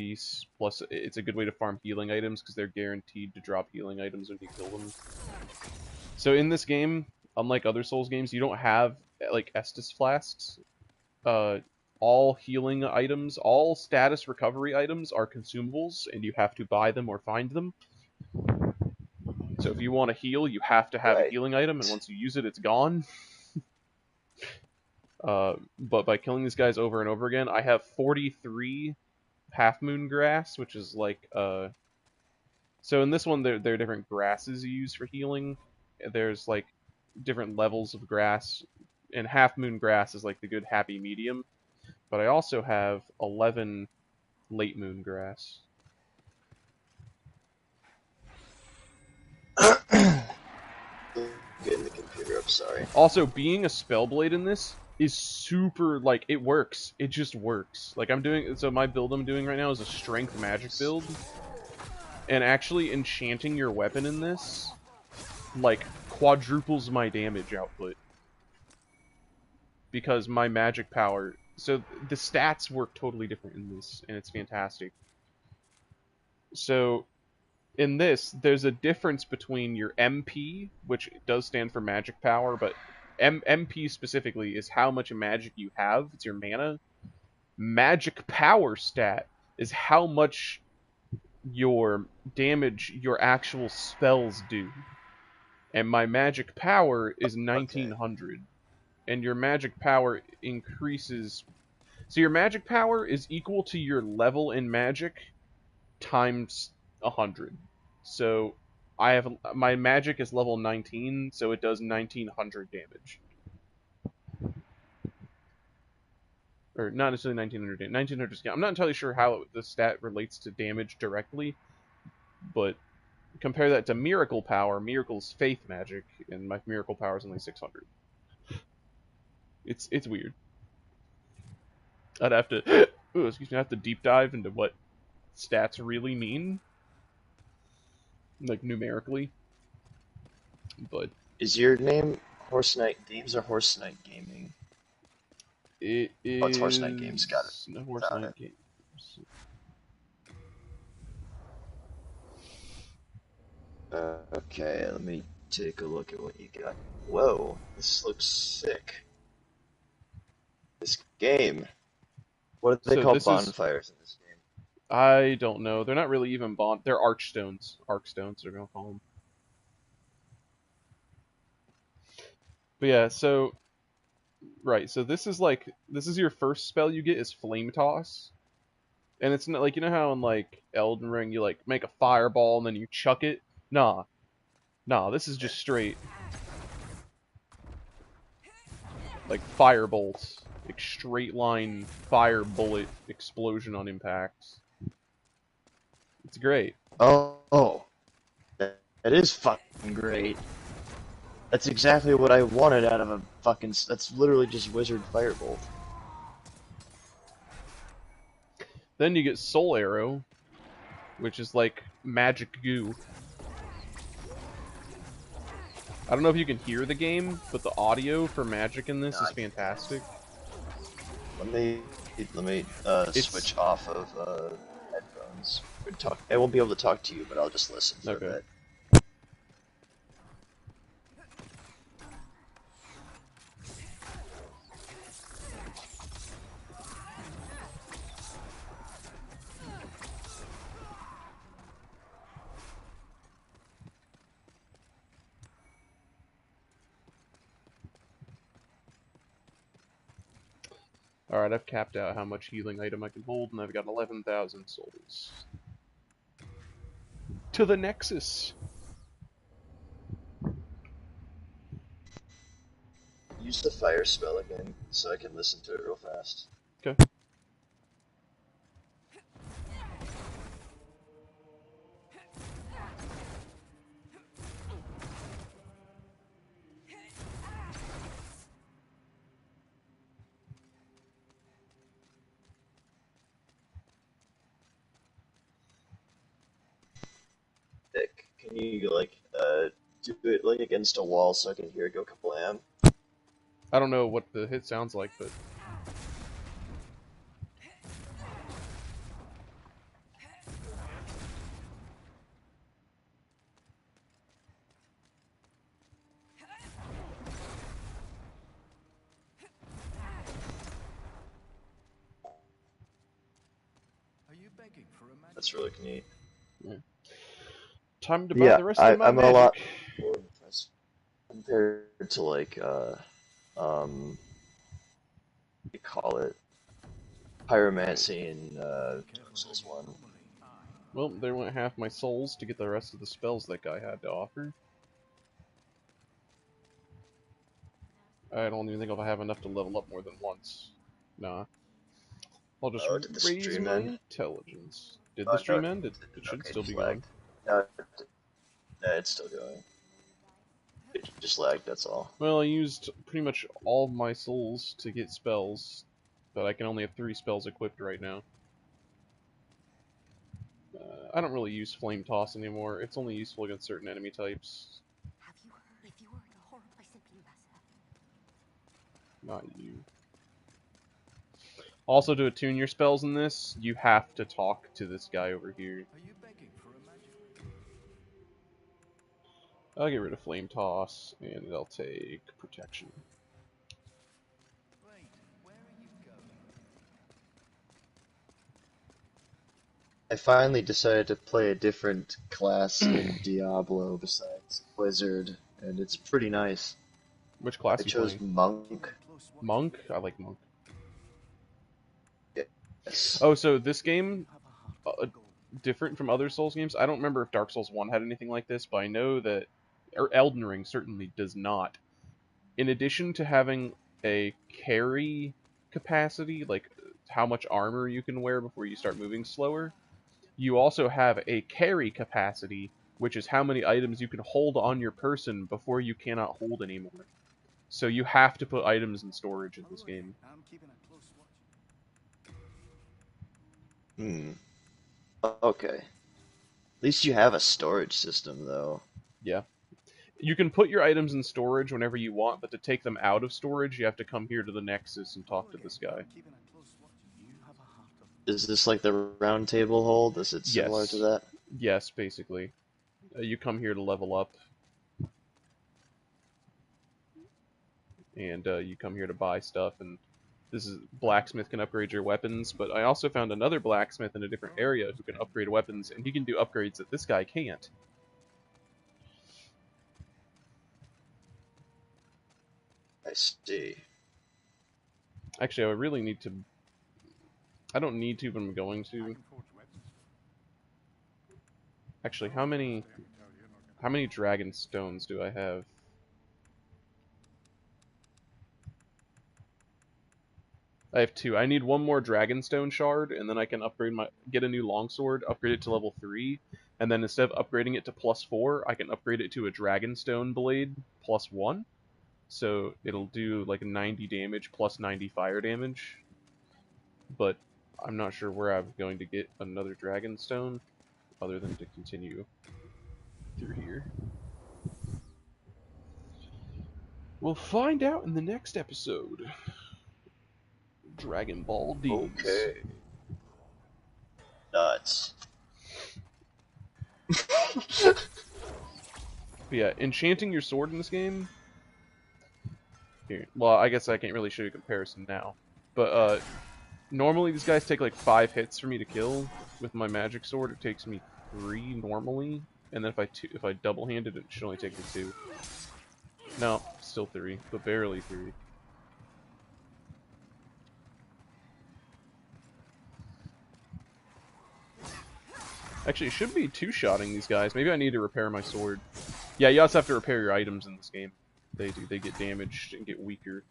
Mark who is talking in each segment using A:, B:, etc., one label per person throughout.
A: piece. Plus, it's a good way to farm healing items because they're guaranteed to drop healing items when you kill them. So in this game, unlike other Souls games, you don't have like Estus flasks. All healing items, all status recovery items are consumables, and you have to buy them or find them. So if you want to heal, you have to have a healing item, and once you use it, it's gone. But by killing these guys over and over again, I have 43 Half Moon Grass, which is like so in this one there are different grasses you use for healing. There's like different levels of grass, and Half Moon Grass is like the good happy medium. But I also have 11 Late Moon Grass.
B: Getting the computer up, sorry.
A: Also, being a Spellblade in this is super, like, it works. It just works. Like, so my build I'm doing right now is a strength magic build. And actually enchanting your weapon in this, like, quadruples my damage output. Because my magic power... So, the stats work totally different in this, and it's fantastic. So, in this, there's a difference between your MP, which does stand for magic power, but MP specifically is how much magic you have. It's your mana. Magic power stat is how much your damage your actual spells do. And my magic power is 1900. Okay. And your magic power increases... So your magic power is equal to your level in magic times 100. So I have my magic is level 19, so it does 1900 damage. Or not necessarily 1900 damage. 1900 is... I'm not entirely sure how the stat relates to damage directly, but compare that to Miracle Power. Miracle's faith magic, and my Miracle Power is only 600. It's weird. I'd have to... Ooh, excuse me, I have to deep dive into what stats really mean. Like, numerically. But...
B: Is your name Horse Knight Games or Horse Knight Gaming?
A: It is...
B: Oh, it's Horse Knight Games, got it.
A: No, Horse Knight Games.
B: Okay, let me take a look at what you got. Whoa, this looks sick. This game. What are they called bonfires in this game?
A: I don't know. They're not really even they're archstones. Arcstones, they're gonna call them. But yeah, so... Right, so this is your first spell you get is Flame Toss. And it's not like, you know how in like Elden Ring you like make a fireball and then you chuck it? Nah, this is just straight like firebolts, like straight line fire bullet explosion on impacts. It's great.
B: Oh, that is fucking great. That's exactly what I wanted out of a fucking... That's literally just Wizard Firebolt.
A: Then you get Soul Arrow, which is like magic goo. I don't know if you can hear the game, but the audio for magic in this is fantastic.
B: Let me switch off of headphones. I won't be able to talk to you, but I'll just listen for a bit.
A: Alright, I've capped out how much healing item I can hold, and I've got 11,000 souls. To the Nexus!
B: Use the fire spell again, so I can listen to it real fast.
A: Okay.
B: Can you, like, do it, like, against a wall so I can hear it go kablam?
A: I don't know what the hit sounds like, but...
B: That's really neat.
A: Yeah. Time to buy the rest of my
B: I'm
A: magic.
B: a lot more impressed compared to like what do you call it? Pyromancy in Dark Souls 1.
A: Well, there went half my souls to get the rest of the spells that guy had to offer. I don't even think I'll have enough to level up more than once. Nah. I'll just
B: Did the
A: raise
B: stream
A: my
B: end?
A: intelligence. Did the stream end? It should
B: Okay,
A: still
B: just
A: be going.
B: lagged. No, it's still going. It just lagged, that's all.
A: Well, I used pretty much all of my souls to get spells, but I can only have 3 spells equipped right now. I don't really use Flame Toss anymore. It's only useful against certain enemy types.
C: Have you heard? If you were in a horror place in Pinbasa.
A: Not you. Also, to attune your spells in this, you have to talk to this guy over here. I'll get rid of Flame Toss, and I'll take Protection.
B: I finally decided to play a different class in Diablo besides Wizard, and it's pretty nice.
A: Which class
B: I
A: are you
B: chose
A: playing?
B: Monk.
A: Monk? I like Monk.
B: Yes.
A: Oh, so this game, different from other Souls games. I don't remember if Dark Souls 1 had anything like this, but I know that Elden Ring certainly does not. In addition to having a carry capacity, like how much armor you can wear before you start moving slower, you also have a carry capacity, which is how many items you can hold on your person before you cannot hold anymore. So you have to put items in storage in this game.
B: Okay. At least you have a storage system, though.
A: Yeah. You can put your items in storage whenever you want, but to take them out of storage, you have to come here to the Nexus and talk to this guy.
B: Is this like the round table hold? Is it similar to that?
A: Yes, basically. You come here to level up. And you come here to buy stuff, and this is blacksmith can upgrade your weapons, but I also found another blacksmith in a different area who can upgrade weapons, and he can do upgrades that this guy can't.
B: I see.
A: Actually, I really need to... I don't need to, but I'm going to. Actually, how many dragon stones do I have? I have 2. I need 1 more Dragonstone shard, and then I can get a new longsword, upgrade it to level 3, and then instead of upgrading it to +4, I can upgrade it to a Dragonstone blade +1. So it'll do like 90 damage plus 90 fire damage. But I'm not sure where I'm going to get another Dragonstone, other than to continue through here. We'll find out in the next episode. Dragon Ball D.
B: Okay. Nuts.
A: But yeah, enchanting your sword in this game. Here, well, I guess I can't really show you a comparison now. But normally these guys take like 5 hits for me to kill. With my magic sword, it takes me 3 normally, and then if I double-handed, it should only take me 2. No, still 3, but barely 3. Actually, it should be 2-shotting these guys. Maybe I need to repair my sword. Yeah, you also have to repair your items in this game. They do. They get damaged and get weaker.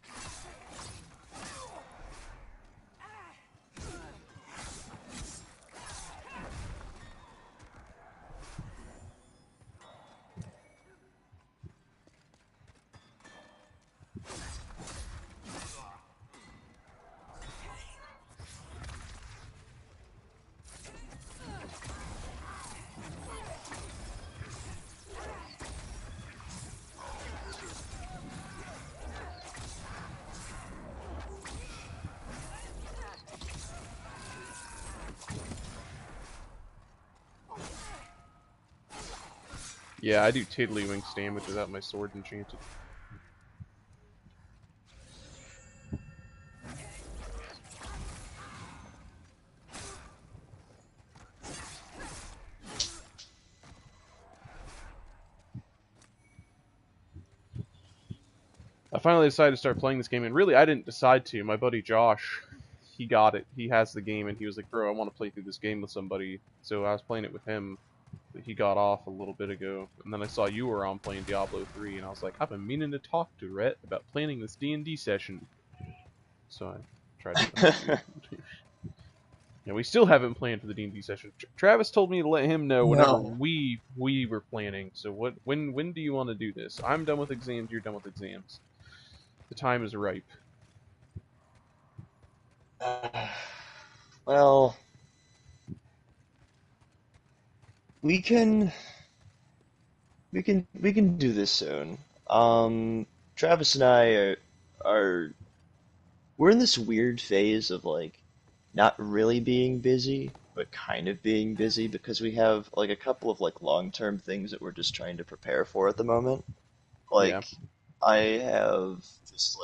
A: Yeah, I do tiddlywinks damage without my sword enchanted. finally decided to start playing this game, and really I didn't decide to. My buddy Josh, he got it. He has the game, and he was like, "Bro, I want to play through this game with somebody." So I was playing it with him. But he got off a little bit ago, and then I saw you were on playing Diablo 3, and I was like, I've been meaning to talk to Rhett about planning this D&D session. So I tried to. Yeah, we still haven't planned for the D&D session. Travis told me to let him know whenever we were planning. So when do you want to do this? I'm done with exams. You're done with exams. The time is ripe.
B: Well, we can do this soon. Travis and I are we're in this weird phase of like not really being busy, but kind of being busy because we have like a couple of like long-term things that we're just trying to prepare for at the moment. Like
A: Yeah.
B: I have just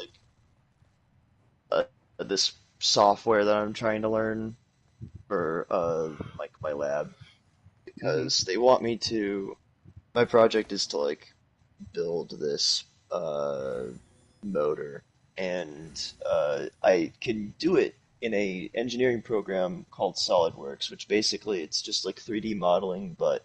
B: like this software that I'm trying to learn for like my lab because they want me to. My project is to like build this motor, and I can do it in a engineering program called SolidWorks, which basically it's just like 3D modeling, but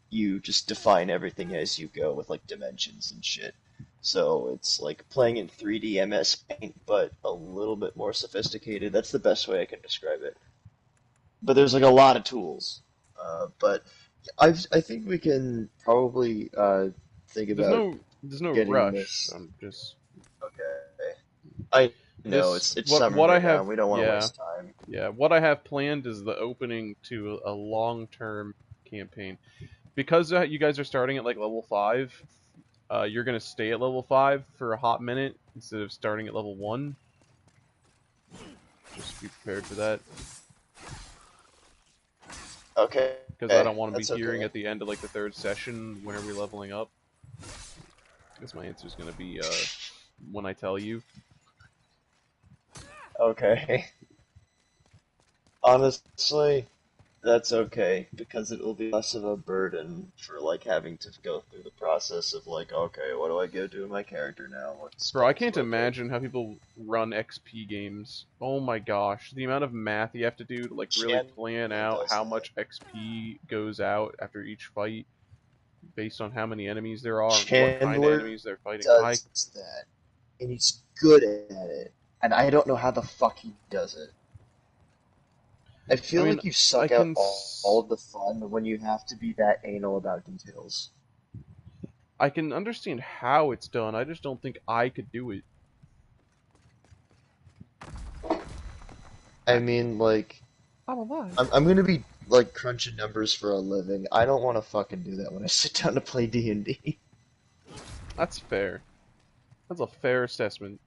B: you just define everything as you go with like dimensions and shit. So it's like playing in 3D MS Paint, but a little bit more sophisticated. That's the best way I can describe it. But there's like a lot of tools. But I think we can probably think about
A: There's no
B: getting
A: rush.
B: this.
A: I'm just
B: Okay. I know it's summer
A: what I
B: right now.
A: have.
B: We don't want to
A: Yeah.
B: waste time.
A: Yeah, what I have planned is the opening to a long-term campaign. Because you guys are starting at like level 5, you're going to stay at level 5 for a hot minute instead of starting at level 1. Just be prepared for that.
B: Okay.
A: Because I don't want to be
B: That's
A: hearing
B: okay.
A: at the end of like the 3rd session, when are we leveling up? I guess my answer is going to be when I tell you.
B: Okay. Honestly, that's okay because it will be less of a burden for like having to go through the process of like, okay, what do I go do with my character now? What
A: Bro, I
B: spells
A: can't
B: do I pick?
A: imagine how people run XP games. Oh my gosh, the amount of math you have to do to like really plan
B: Chandler
A: out
B: does
A: how
B: that.
A: much XP goes out after each fight, based on how many enemies there are, and what kind of
B: Chandler
A: enemies they're fighting.
B: does that, and he's good at it, and I don't know how the fuck he does it. I feel
A: I mean,
B: like you
A: I
B: suck out
A: can
B: all of the fun when you have to be that anal about details.
A: I can understand how it's done. I just don't think I could do it.
B: I mean, like,
A: I'm alive.
B: I'm gonna be like crunching numbers for a living. I don't want to fucking do that when I sit down to play D&D.
A: That's fair. That's a fair assessment.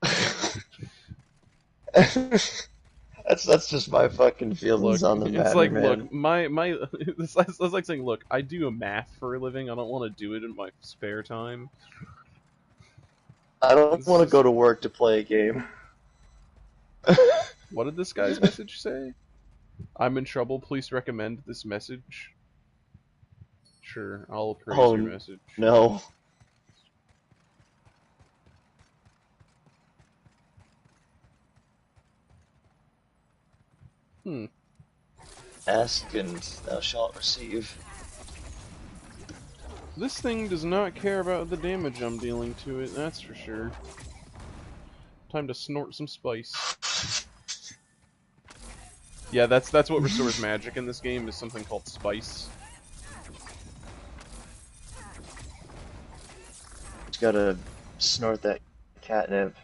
B: That's just my fucking feelings
A: Look,
B: on the
A: it's
B: matter,
A: like,
B: man.
A: look, my it's like saying, look, I do a math for a living. I don't want to do it in my spare time.
B: I don't
A: It's
B: want to
A: just-
B: go to work to play a game.
A: What did this guy's message say? I'm in trouble. Please recommend this message. Sure, I'll appraise
B: Oh,
A: your message.
B: No. Ask and thou shalt receive.
A: This thing does not care about the damage I'm dealing to it, that's for sure. Time to snort some spice. Yeah, that's what restores magic in this game, is something called spice.
B: Just gotta snort that catnip.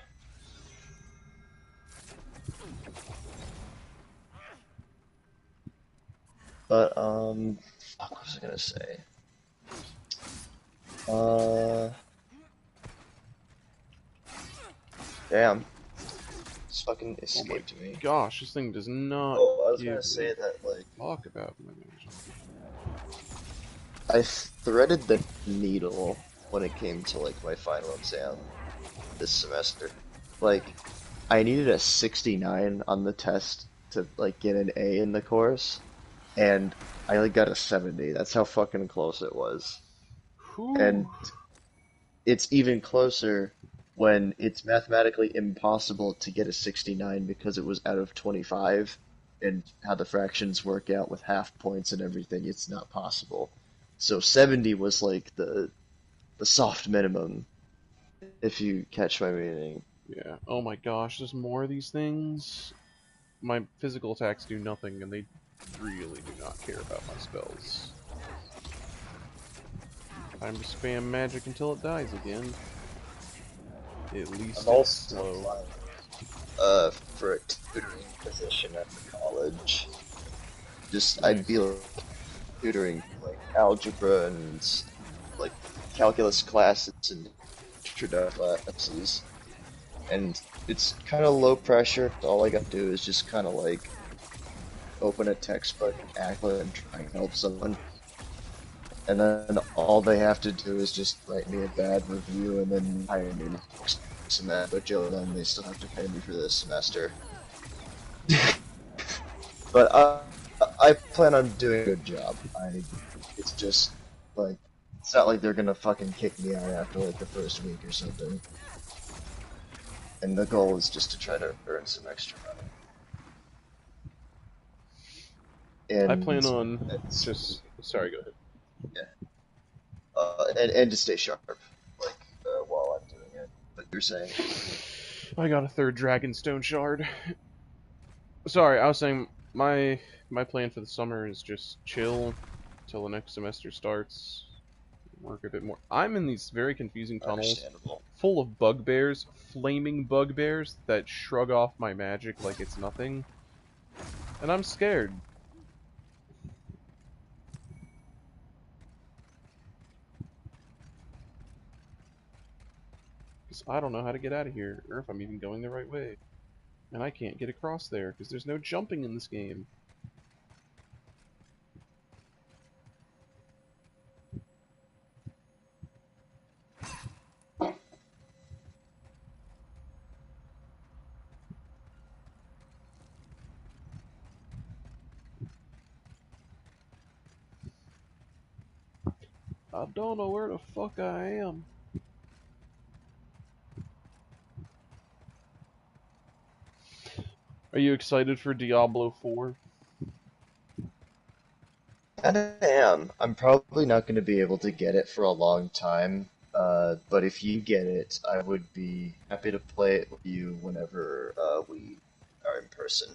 B: But, fuck, what was I gonna say? Damn. It's fucking escaped me.
A: Gosh, this thing does not
B: Oh, I was
A: give
B: gonna say
A: a
B: that, like,
A: fuck about my magic.
B: I threaded the needle when it came to, like, my final exam this semester. Like, I needed a 69 on the test to, like, get an A in the course, and I, like, got a 70. That's how fucking close it was.
A: Whew.
B: And it's even closer when it's mathematically impossible to get a 69 because it was out of 25, and how the fractions work out with half points and everything, it's not possible. So 70 was like the soft minimum, if you catch my meaning.
A: Yeah. Oh my gosh, there's more of these things. My physical attacks do nothing, and they really do not care about my spells. Time to spam magic until it dies again. At least
B: I'm
A: it's
B: also
A: slow.
B: applying for a tutoring position at the college. I'd be like, tutoring like algebra and like calculus classes and introductory classes, and it's kind of low pressure. All I got to do is just kind of like open a textbook, act like I'm trying to help someone, and then all they have to do is just write me a bad review and then hire me next semester. But then they still have to pay me for this semester. But I plan on doing a good job. It's just like it's not like they're gonna fucking kick me out after like the first week or something. And the goal is just to try to earn some extra money. And
A: I plan on just... Sorry, go ahead.
B: and to stay sharp, like while I'm doing it. But you're saying,
A: I got a third Dragonstone shard. Sorry, I was saying my plan for the summer is just chill till the next semester starts. Work a bit more. I'm in these very confusing tunnels
B: understandable.
A: full of bugbears, flaming bugbears that shrug off my magic like it's nothing. And I'm scared. Because I don't know how to get out of here, or if I'm even going the right way. And I can't get across there, because there's no jumping in this game. I don't know where the fuck I am. Are you excited for Diablo 4?
B: I am. I'm probably not going to be able to get it for a long time. But if you get it, I would be happy to play it with you whenever we are in person.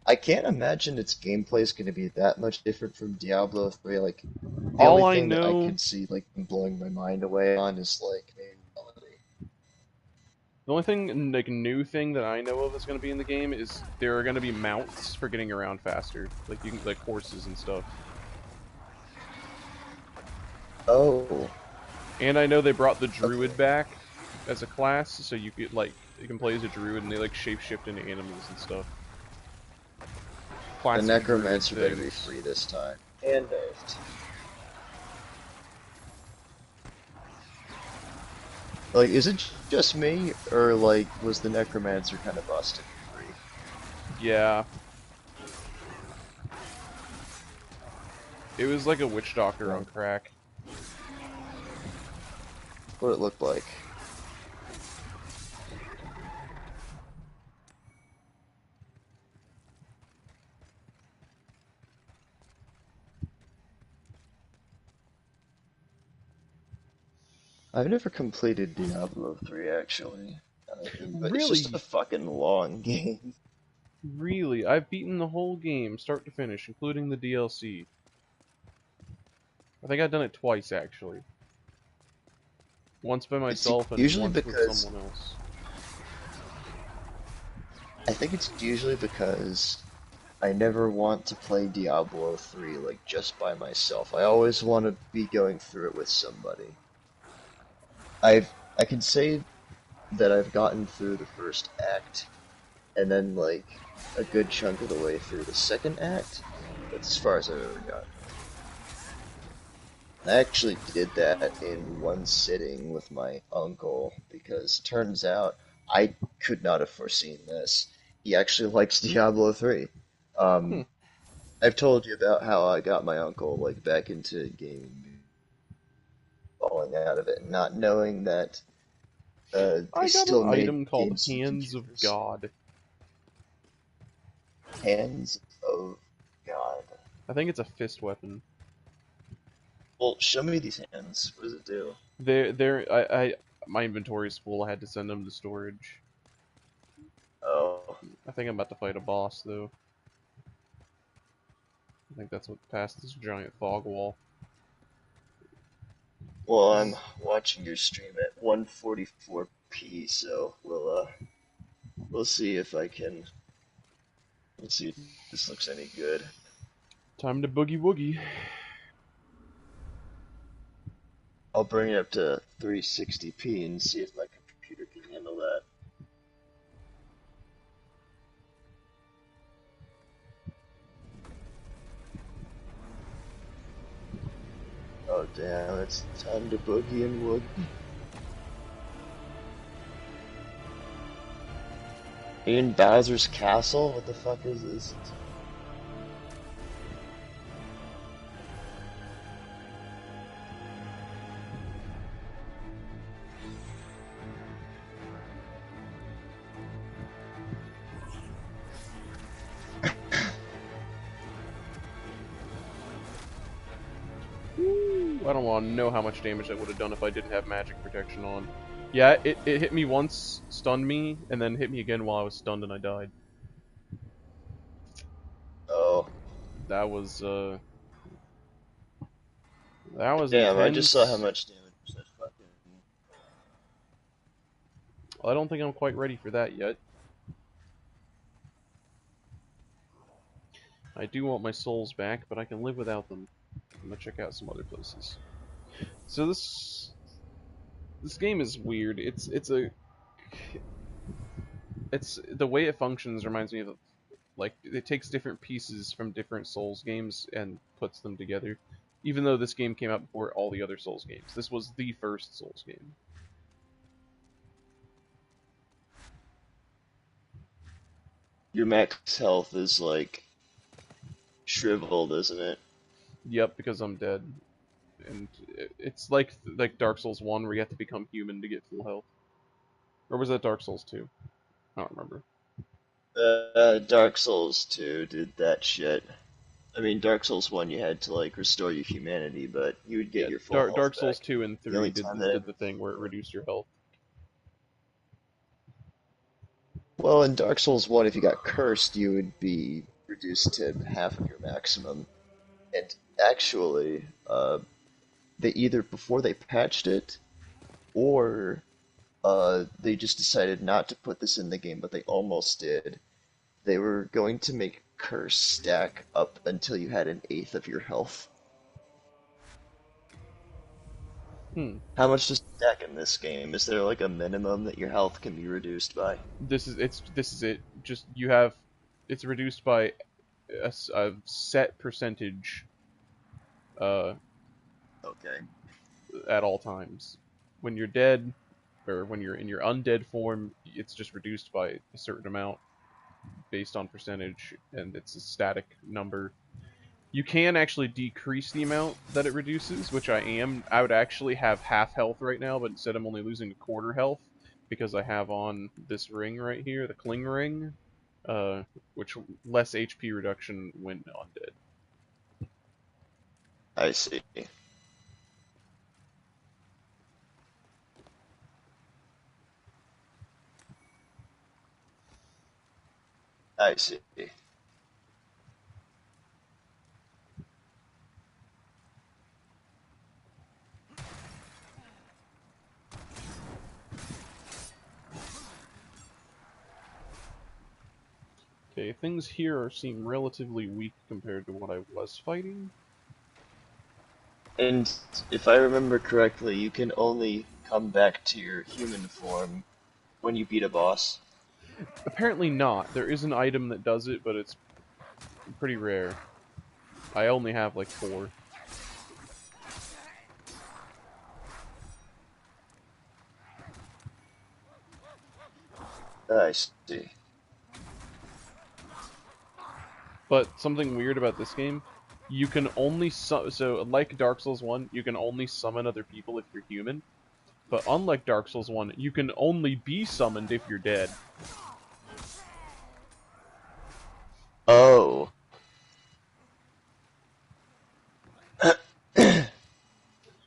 B: I can't imagine its gameplay is going to be that much different from Diablo 3. Like, the
A: All
B: only
A: I
B: thing that I
A: know...
B: could see like blowing my mind away on is like maybe melody.
A: The only thing, like, new thing that I know of that's going to be in the game is there are going to be mounts for getting around faster. Like, you can, like, horses and stuff.
B: Oh,
A: And I know they brought the
B: okay.
A: druid back as a class, so you could, like, you can play as a druid and they, like, shapeshift into animals and stuff.
B: The
A: Classic
B: Necromancer
A: druid
B: better be
A: things.
B: free this time. And nerfed. Like, is it just me, or like, was the Necromancer kind of busted free?
A: Yeah. It was like a witch doctor on crack.
B: What it looked like. I've never completed Diablo 3 actually, but it's just
A: Really?
B: a fucking long game.
A: Really? I've beaten the whole game, start to finish, including the DLC. I think I've done it twice, actually. Once by
B: It's
A: myself and
B: usually
A: once with
B: because
A: someone else.
B: I think it's usually because I never want to play Diablo 3 like just by myself. I always want to be going through it with somebody. I can say that I've gotten through the first act, and then like a good chunk of the way through the second act. That's as far as I've ever gotten. I actually did that in one sitting with my uncle because turns out I could not have foreseen this. He actually likes Diablo 3.
A: Hmm.
B: I've told you about how I got my uncle like back into gaming, falling out of it, not knowing that They
A: I got an
B: still made
A: item called
B: games for
A: Hands of
B: computers.
A: God.
B: Hands of God.
A: I think it's a fist weapon.
B: Well, show me these hands. What does it do?
A: My inventory's full. I had to send them to storage.
B: Oh,
A: I think I'm about to fight a boss, though. I think that's what passed this giant fog wall.
B: well, I'm watching your stream at 144p, so we'll see if I can. We'll see if this looks any good.
A: Time to boogie woogie.
B: I'll bring it up to 360p and see if my computer can handle that. Oh damn, it's time to boogie and woogie. Are you in Bowser's Castle? What the fuck is this?
A: I don't want to know how much damage that would have done if I didn't have magic protection on. Yeah, it hit me once, stunned me, and then hit me again while I was stunned and I died.
B: Oh.
A: That was
B: Damn, I just saw how
A: intense.
B: much damage that fucking...
A: I don't think I'm quite ready for that yet. I do want my souls back, but I can live without them. I'm gonna check out some other places. So this game is weird. It's the way it functions reminds me of, like, it takes different pieces from different Souls games and puts them together. Even though this game came out before all the other Souls games, this was the first Souls game.
B: Your max health is like shriveled, isn't it?
A: Yep, because I'm dead. And it's like Dark Souls 1 where you have to become human to get full health. Or was that Dark Souls 2? I don't remember.
B: Dark Souls 2 did that shit. I mean, Dark Souls 1 you had to like restore your humanity, but you would get your full health
A: Dark Souls
B: back.
A: 2 and
B: The
A: 3
B: only
A: did
B: time
A: the thing where it reduced your health.
B: Well, in Dark Souls 1, if you got cursed, you would be reduced to half of your maximum. And actually, they either before they patched it, or they just decided not to put this in the game, but they almost did. They were going to make curse stack up until you had an eighth of your health. How much does it stack in this game? Is there like a minimum that your health can be reduced by?
A: This is it. Just it's reduced by a set percentage
B: Okay.
A: at all times. When you're dead, or when you're in your undead form, it's just reduced by a certain amount based on percentage, and it's a static number. You can actually decrease the amount that it reduces, which I am. I would actually have half health right now, but instead I'm only losing a quarter health because I have on this ring right here, the Cling Ring, which less HP reduction when undead.
B: I see. I see.
A: Okay, things here seem relatively weak compared to what I was fighting.
B: And if I remember correctly, you can only come back to your human form when you beat a boss.
A: Apparently not. There is an item that does it, but it's pretty rare. I only have like 4.
B: I see.
A: But something weird about this game, you can only so like Dark Souls 1, you can only summon other people if you're human. But unlike Dark Souls 1, you can only be summoned if you're dead.
B: Oh.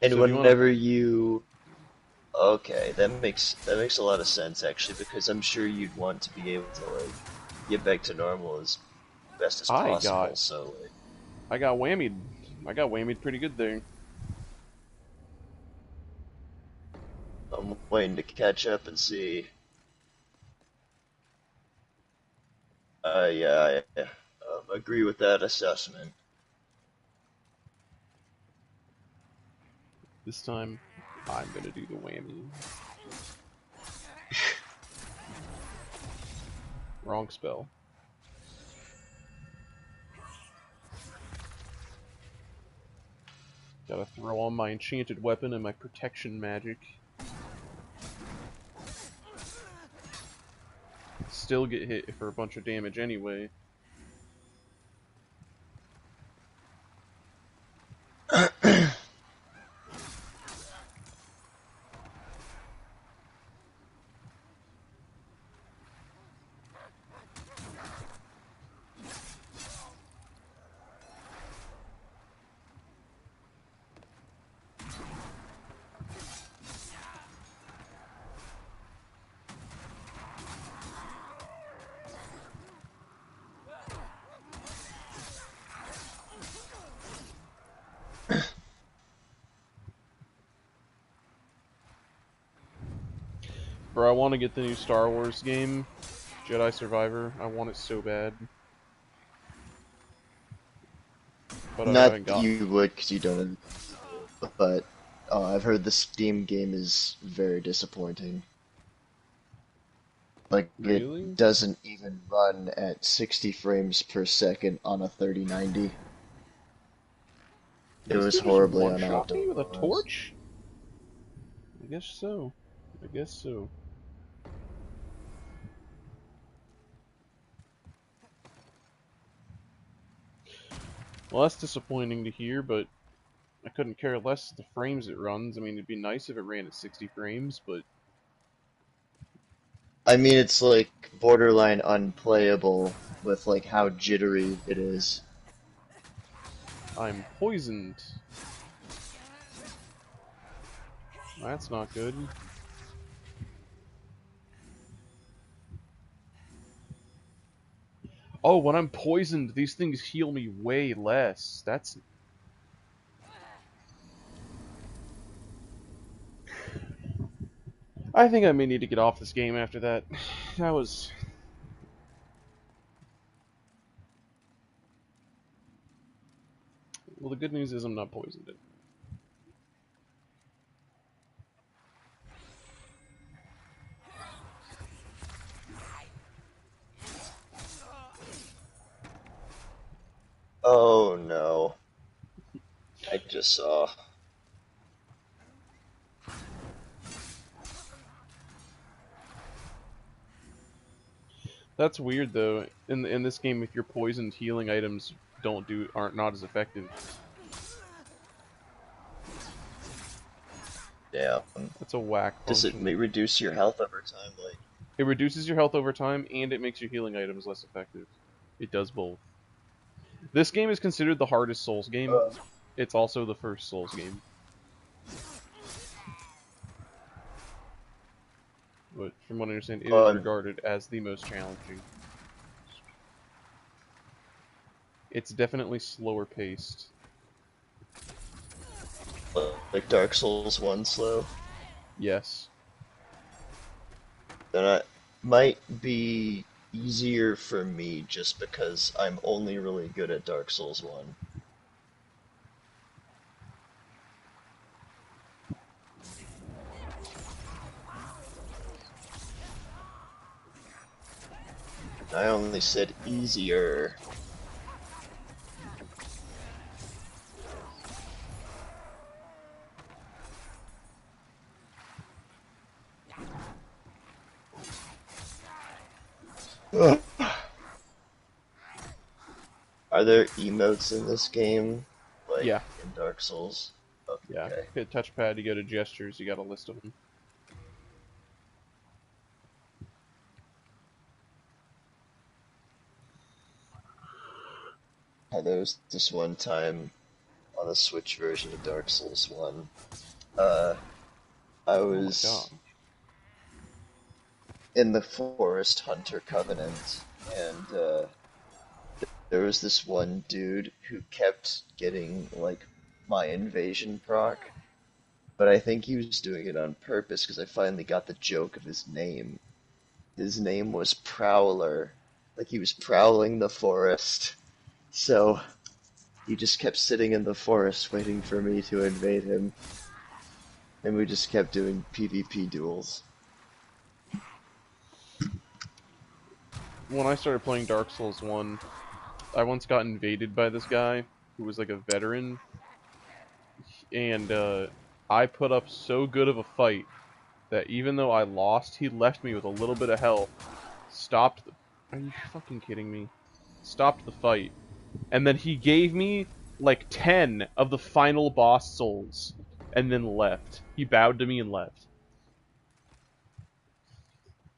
B: And
A: So do you wanna...
B: whenever you okay, that makes a lot of sense actually, because I'm sure you'd want to be able to like get back to normal as best as
A: I
B: possible.
A: got...
B: So like,
A: I got whammied. I got whammied pretty good there.
B: I'm waiting to catch up and see. Yeah, I agree with that assessment.
A: This time, I'm gonna do the whammy. Wrong spell. Gotta throw on my enchanted weapon and my protection magic. Still get hit for a bunch of damage anyway. Bro, I want to get the new Star Wars game, Jedi Survivor. I want it so bad. But I
B: Not
A: haven't
B: that
A: got...
B: you would, because you don't, but I've heard the Steam game is very disappointing. Like,
A: Really?
B: it doesn't even run at 60 frames per second on a 3090. It
A: This
B: was
A: dude just
B: horribly
A: one-shot me with a
B: unoptimized.
A: torch? I guess so. I guess so. Well, that's disappointing to hear, but I couldn't care less the frames it runs. I mean, it'd be nice if it ran at 60 frames, but
B: I mean, it's like borderline unplayable with like how jittery it is.
A: I'm poisoned. That's not good. Oh, when I'm poisoned, these things heal me way less. That's... I think I may need to get off this game after that. That was... Well, the good news is I'm not poisoned.
B: Oh no. I just saw.
A: That's weird though. In this game, if you're poisoned, healing items aren't not as effective.
B: Yeah.
A: That's a whack
B: Does it
A: function.
B: reduce your health over time? Like,
A: It reduces your health over time, and it makes your healing items less effective. It does both. This game is considered the hardest Souls game.
B: uh,
A: It's also the first Souls game. But from what I understand, it is
B: um,
A: regarded as the most challenging. It's definitely slower paced.
B: like Dark Souls 1 slow.
A: Yes.
B: Then it might be easier for me just because I'm only really good at Dark Souls 1. I only said easier. Ugh. Are there emotes in this game, like
A: Yeah.
B: in Dark Souls?
A: Yeah.
B: Okay.
A: Hit touchpad, you go to gestures, you got a list of them.
B: there was this one time on the Switch version of Dark Souls 1. Uh, I
A: Oh my god.
B: was in the Forest Hunter Covenant, and there was this one dude who kept getting, like, my invasion proc, but I think he was doing it on purpose because I finally got the joke of his name. His name was Prowler. Like, he was prowling the forest. So, he just kept sitting in the forest waiting for me to invade him. And we just kept doing PvP duels.
A: When I started playing Dark Souls 1, I once got invaded by this guy who was like a veteran, and I put up so good of a fight that even though I lost, he left me with a little bit of health, stopped the... Are you fucking kidding me? Stopped the fight, and then he gave me like 10 of the final boss souls, and then left. He bowed to me and left.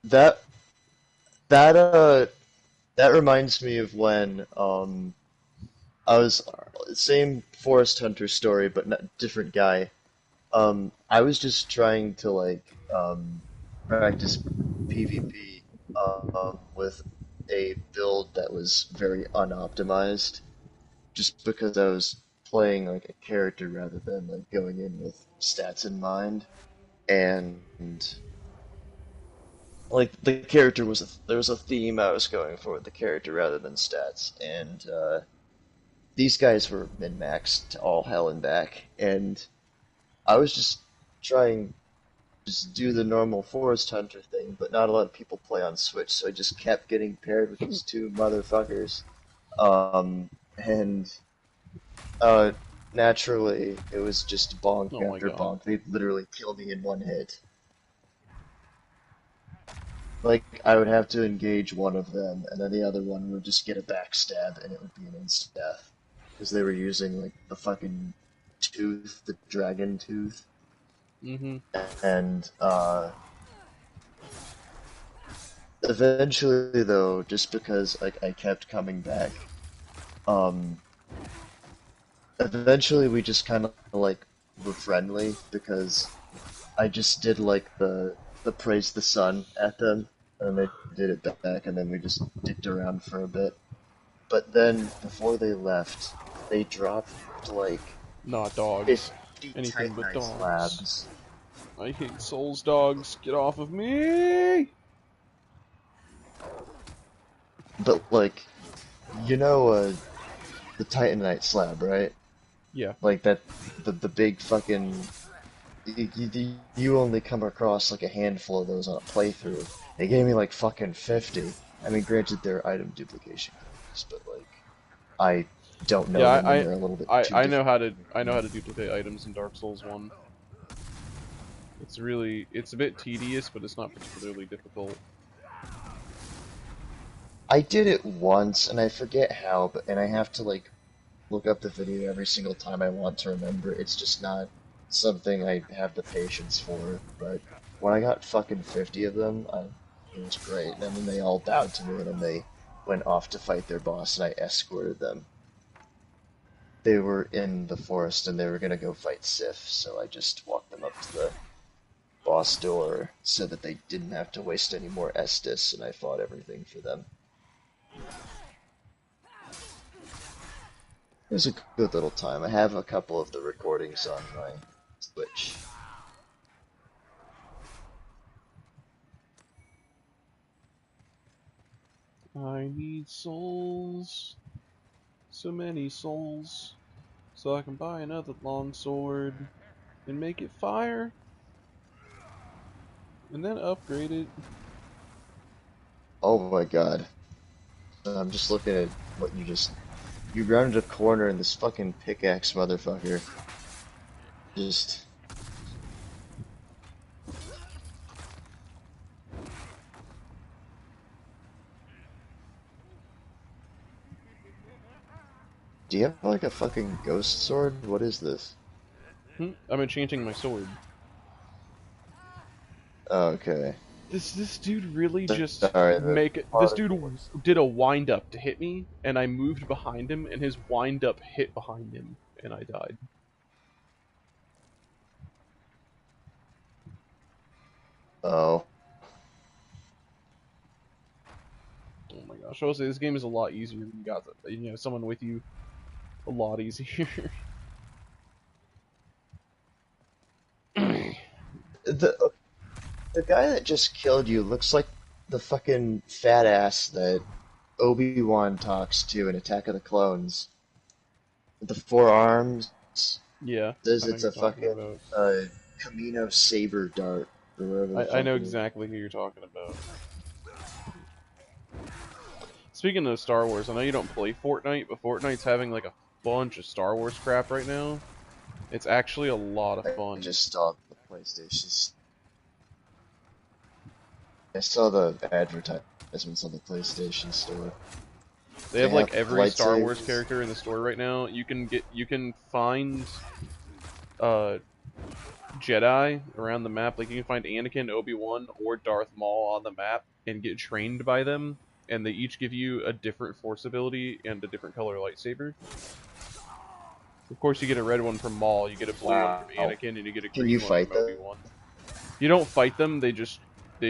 B: That that uh that reminds me of when I was same Forest Hunter story but not different guy. I was just trying to like practice PvP with a build that was very unoptimized, just because I was playing like a character rather than like going in with stats in mind, and like the character was there was a theme I was going for with the character rather than stats, and these guys were min maxed to all hell and back, and I was just trying just do the normal Forest Hunter thing, but not a lot of people play on Switch, so I just kept getting paired with these two motherfuckers. And uh, naturally, it was just bonk
A: Oh my
B: after
A: god.
B: bonk. They literally killed me in one hit. Like, I would have to engage one of them, and then the other one would just get a backstab, and it would be an instant death. Because they were using, like, the fucking tooth, the dragon tooth.
A: Mm-hmm.
B: And, eventually, though, just because like I kept coming back, um, eventually we just kind of like were friendly because I just did like the praise the sun at them, and they did it back, and then we just dicked around for a bit. But then before they left, they dropped like
A: Not dogs.
B: 50
A: Anything but
B: Titanite
A: dogs.
B: slabs.
A: I hate Souls dogs. Get off of me!
B: But like, you know, the Titanite slab, right?
A: Yeah.
B: Like that, the big fucking you only come across like a handful of those on a playthrough. They gave me like fucking 50. I mean, granted, they're item duplication codes, but like, I don't know
A: Yeah,
B: them and they're a little bit too
A: I know how to
B: different.
A: duplicate items in Dark Souls 1. It's a bit tedious, but it's not particularly difficult.
B: I did it once and I forget how, but and I have to like look up the video every single time I want to remember. It's just not something I have the patience for. But when I got fucking 50 of them, it was great. And then they all bowed to me, and then they went off to fight their boss, and I escorted them. They were in the forest, and they were gonna go fight Sif, so I just walked them up to the boss door so that they didn't have to waste any more Estus, and I fought everything for them. It was a good little time. I have a couple of the recordings on my Switch.
A: I need souls. So many souls. So I can buy another longsword and make it fire. And then upgrade it.
B: Oh my god. I'm just looking at what you just... You rounded a corner and this fucking pickaxe motherfucker just... Do you have like a fucking ghost sword? What is this?
A: I'm enchanting my sword.
B: Oh, okay.
A: This dude really just
B: Sorry,
A: this dude did a wind up to hit me, and I moved behind him, and his wind up hit behind him, and I died.
B: Oh.
A: Oh my gosh! I will say this game is a lot easier when you got someone with you. A lot easier.
B: The guy that just killed you looks like the fucking fat ass that Obi-Wan talks to in Attack of the Clones. With the four arms.
A: Yeah.
B: Says
A: I know
B: it's
A: who
B: a
A: you're talking
B: fucking Camino saber dart or whatever the
A: I
B: fuck
A: know
B: it is.
A: exactly who you're talking about. Speaking of Star Wars, I know you don't play Fortnite, but Fortnite's having like a bunch of Star Wars crap right now. It's actually a lot of
B: I
A: fun.
B: just saw the PlayStation. I saw the advertisements on the PlayStation Store.
A: They have like every Star Wars
B: lightsabers.
A: character in the store right now. You can find Jedi around the map. Like you can find Anakin, Obi-Wan, or Darth Maul on the map and get trained by them, and they each give you a different Force ability and a different color lightsaber. Of course, you get a red one from Maul, you get a blue one from Anakin, and you get a
B: Can
A: green
B: you
A: one
B: fight
A: from
B: them?
A: Obi-Wan. You don't fight them; they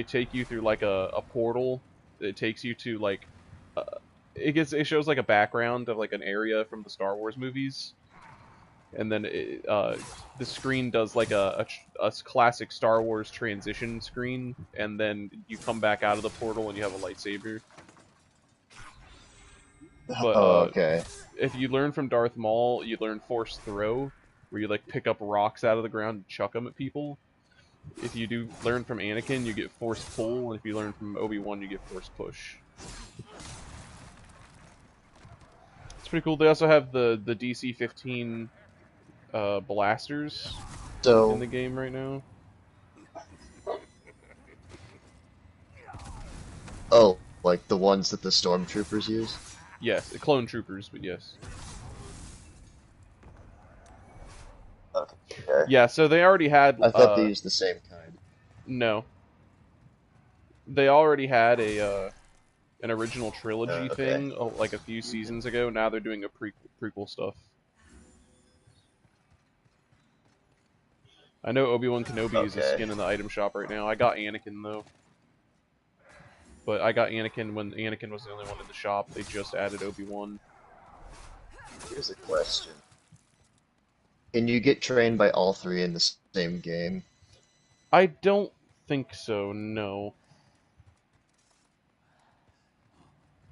A: take you through like a portal. It takes you to like it shows like a background of like an area from the Star Wars movies, and then the screen does like a classic Star Wars transition screen, and then you come back out of the portal and you have a lightsaber. But
B: Oh, okay.
A: if you learn from Darth Maul, you learn Force Throw, where you like pick up rocks out of the ground and chuck them at people. If you do learn from Anakin, you get Force Pull, and if you learn from Obi-Wan, you get Force Push. It's pretty cool. They also have the DC-15 blasters in the
B: So,
A: game right now.
B: oh, like the ones that the stormtroopers use?
A: Yes, clone troopers, but yes.
B: Okay.
A: Yeah, so they already had.
B: I thought they used the same kind.
A: No, they already had an original trilogy
B: Okay.
A: thing like a few seasons ago. Now they're doing a prequel stuff. I know Obi-Wan Kenobi is a
B: Okay.
A: skin in the item shop right now. I got Anakin though, but I got Anakin when Anakin was the only one in the shop. They just added Obi-Wan.
B: Here's a question. Can you get trained by all three in the same game?
A: I don't think so. No.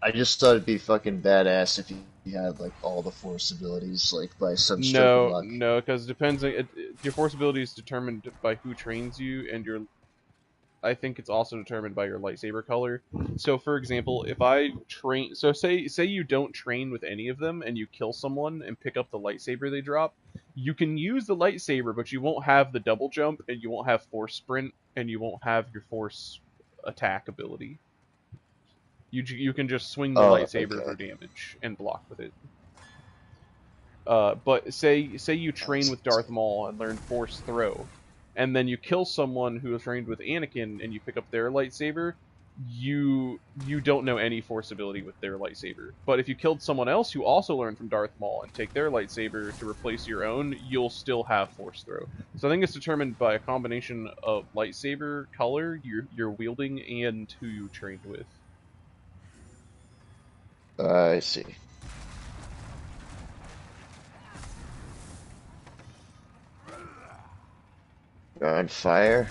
B: I just thought it'd be fucking badass if you had like all the force abilities, like by some stroke of luck.
A: No, because it depends. Your force ability is determined by who trains you, and I think it's also determined by your lightsaber color. So, for example, if I train, so say you don't train with any of them, and you kill someone and pick up the lightsaber they drop, you can use the lightsaber, but you won't have the double jump, and you won't have force sprint, and you won't have your force attack ability. You can just swing the lightsaber for damage and block with it. But say you train with Darth Maul and learn Force Throw, and then you kill someone who is trained with Anakin and you pick up their lightsaber, you don't know any Force ability with their lightsaber. But if you killed someone else who also learned from Darth Maul and take their lightsaber to replace your own, you'll still have Force Throw. So I think it's determined by a combination of lightsaber color you're wielding and who you trained with.
B: I see. You're on fire?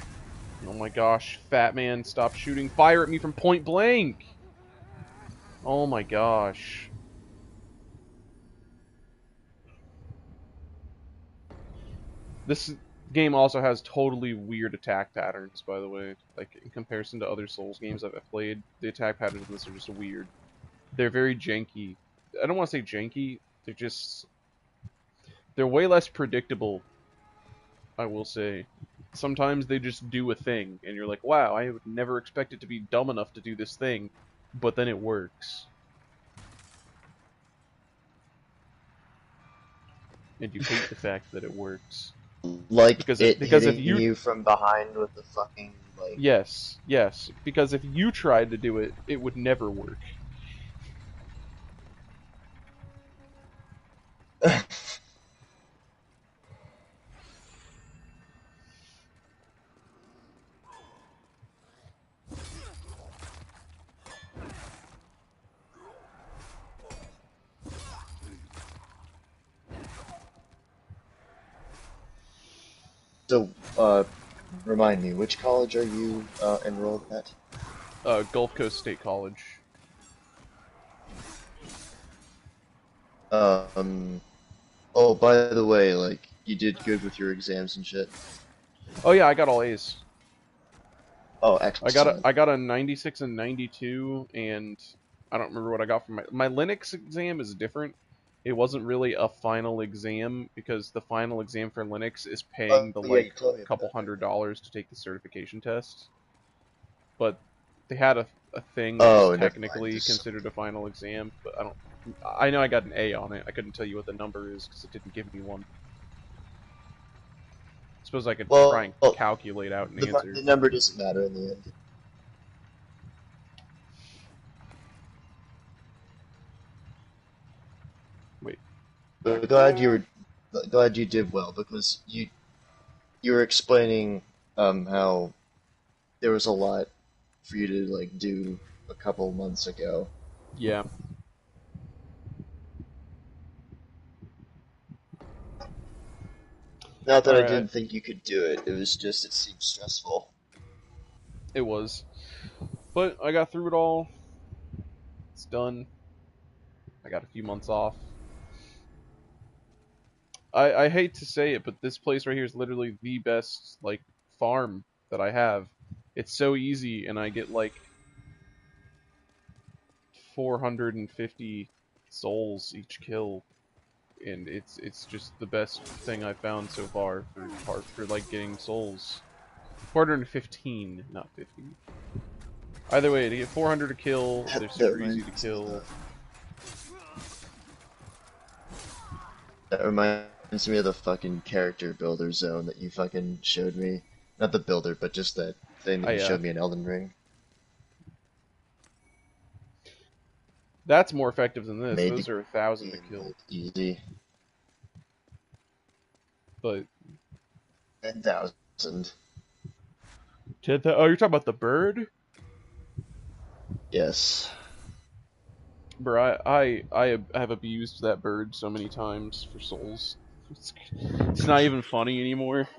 A: Oh my gosh, Fat Man, stop shooting fire at me from point blank! Oh my gosh. This game also has totally weird attack patterns, by the way. Like, in comparison to other Souls games I've played, the attack patterns in this are just weird. They're very janky. I don't want to say janky, they're way less predictable, I will say. Sometimes they just do a thing, and you're like, wow, I would never expect it to be dumb enough to do this thing, but then it works. And you hate the fact that it works.
B: Like
A: because
B: it
A: if
B: hitting
A: you
B: you from behind with the fucking like.
A: Yes, yes. Because if you tried to do it, it would never work.
B: So, remind me, which college are you enrolled at?
A: Gulf Coast State College.
B: Um, oh, by the way, like, you did good with your exams and shit.
A: Oh yeah, I got all A's.
B: Oh,
A: I got a
B: excellent.
A: I got a 96 and 92, and I don't remember what I got from my Linux exam is different. It wasn't really a final exam because the final exam for Linux is paying the
B: Yeah, you
A: like
B: told me about
A: couple
B: that.
A: $100 to take the certification test. But they had a thing that was
B: Oh, never mind.
A: technically
B: This
A: considered a final exam, but I know I got an A on it. I couldn't tell you what the number is because it didn't give me one. Suppose I could try and
B: well,
A: calculate out an answer.
B: the number doesn't matter in the end.
A: Wait.
B: But glad you did well because you were explaining how there was a lot for you to like do a couple months ago.
A: Yeah.
B: Not that I
A: Alright,
B: didn't think you could do it. It was just it seemed stressful.
A: it was. But I got through it all. It's done. I got a few months off. I hate to say it, but this place right here is literally the best, like, farm that I have. It's so easy, and I get, like, 450 souls each kill. And it's just the best thing I've found so far for like getting souls. 415, not 50. Either way, to get 400 a kill, they're super easy to kill.
B: That reminds me of the fucking character builder zone that you fucking showed me. Not the builder, but just that thing that you showed me in Elden Ring.
A: That's more effective than this.
B: Made
A: Those are 1,000 to kill.
B: Easy.
A: But
B: 10,000.
A: Oh, you're talking about the bird?
B: Yes.
A: Bro, I have abused that bird so many times for souls. It's not even funny anymore.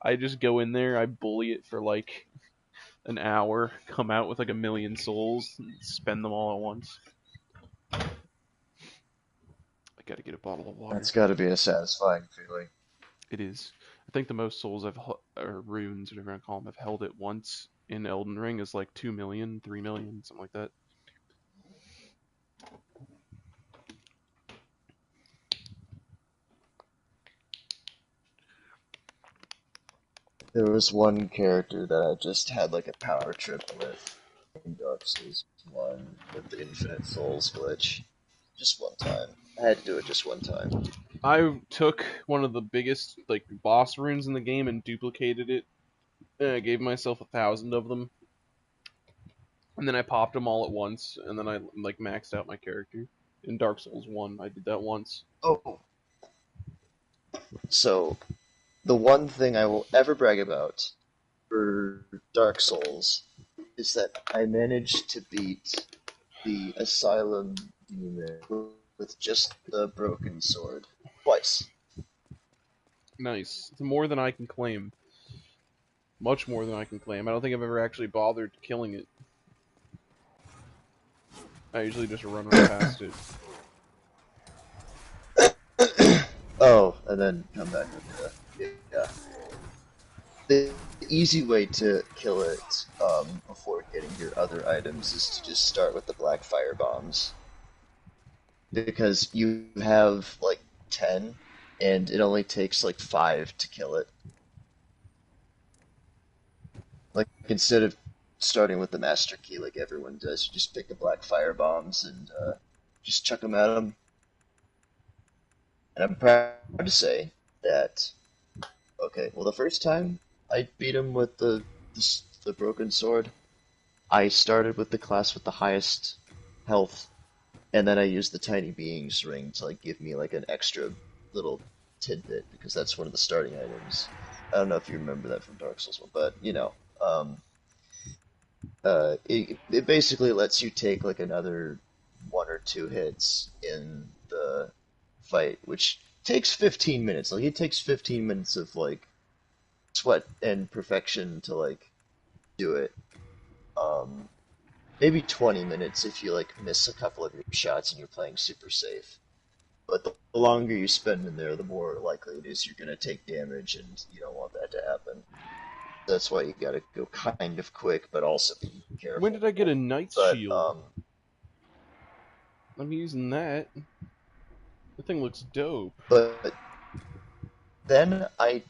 A: I just go in there, I bully it for like an hour, come out with like 1,000,000 souls, and spend them all at once. I gotta get a bottle of water.
B: That's gotta be a satisfying feeling.
A: It is. I think the most souls or runes, whatever I call them, I've held it once in Elden Ring is like 2 million, 3 million, something like that.
B: There was one character that I just had like a power trip with in Dark Souls 1 with the Infinite Souls glitch. Just one time. I had to do it just one time.
A: I took one of the biggest like boss runes in the game and duplicated it. And I gave myself 1,000 of them. And then I popped them all at once, and then I like maxed out my character. In Dark Souls 1, I did that once.
B: Oh. So, the one thing I will ever brag about for Dark Souls is that I managed to beat the Asylum Demon with just the broken sword. Twice.
A: Nice. It's more than I can claim. Much more than I can claim. I don't think I've ever actually bothered killing it. I usually just run right past it.
B: Oh, and then come back with yeah. The easy way to kill it before getting your other items is to just start with the black fire bombs. Because you have like 10, and it only takes like 5 to kill it. Like, instead of starting with the master key like everyone does, you just pick the black fire bombs and just chuck them at them. And I'm proud to say that, okay, well, the first time I beat him with the the broken sword, I started with the class with the highest health, and then I used the tiny beings ring to like give me like an extra little tidbit because that's one of the starting items. I don't know if you remember that from Dark Souls 1, but it basically lets you take like another 1 or 2 hits in the fight, which takes 15 minutes. Like it takes 15 minutes of like sweat and perfection to like do it. Um, Maybe 20 minutes if you like miss a couple of your shots and you're playing super safe. But the longer you spend in there, the more likely it is you're gonna take damage, and you don't want that to happen. That's why you gotta go kind of quick, but also be careful.
A: When did I get a Knight's
B: But
A: Shield? I'm using that. The thing looks dope.
B: but then I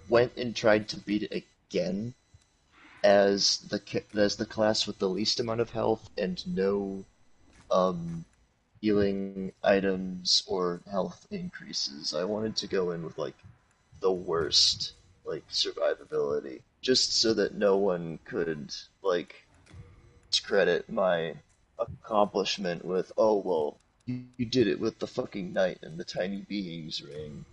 B: went and tried to beat it again as the class with the least amount of health and no healing items or health increases. I wanted to go in with like the worst like survivability, just so that no one could like discredit my accomplishment with, oh well, you did it with the fucking knight and the tiny beings ring.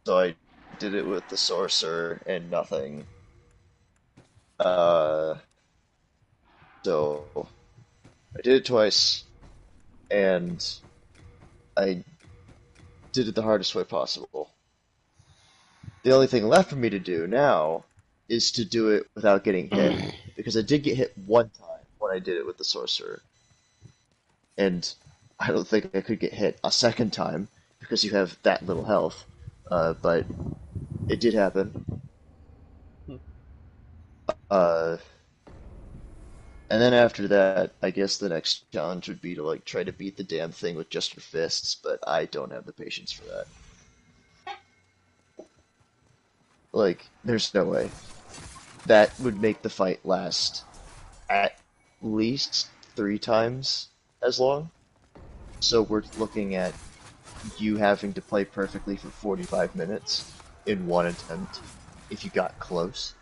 B: So I did it with the sorcerer and nothing. Uh, so I did it twice, and I did it the hardest way possible. The only thing left for me to do now is to do it without getting hit, because I did get hit one time when I did it with the sorcerer, and I don't think I could get hit a second time because you have that little health. But it did happen. And then after that, I guess the next challenge would be to like try to beat the damn thing with just your fists, but I don't have the patience for that. Like, there's no way. That would make the fight last at least 3 times as long. So we're looking at you having to play perfectly for 45 minutes in one attempt if you got close.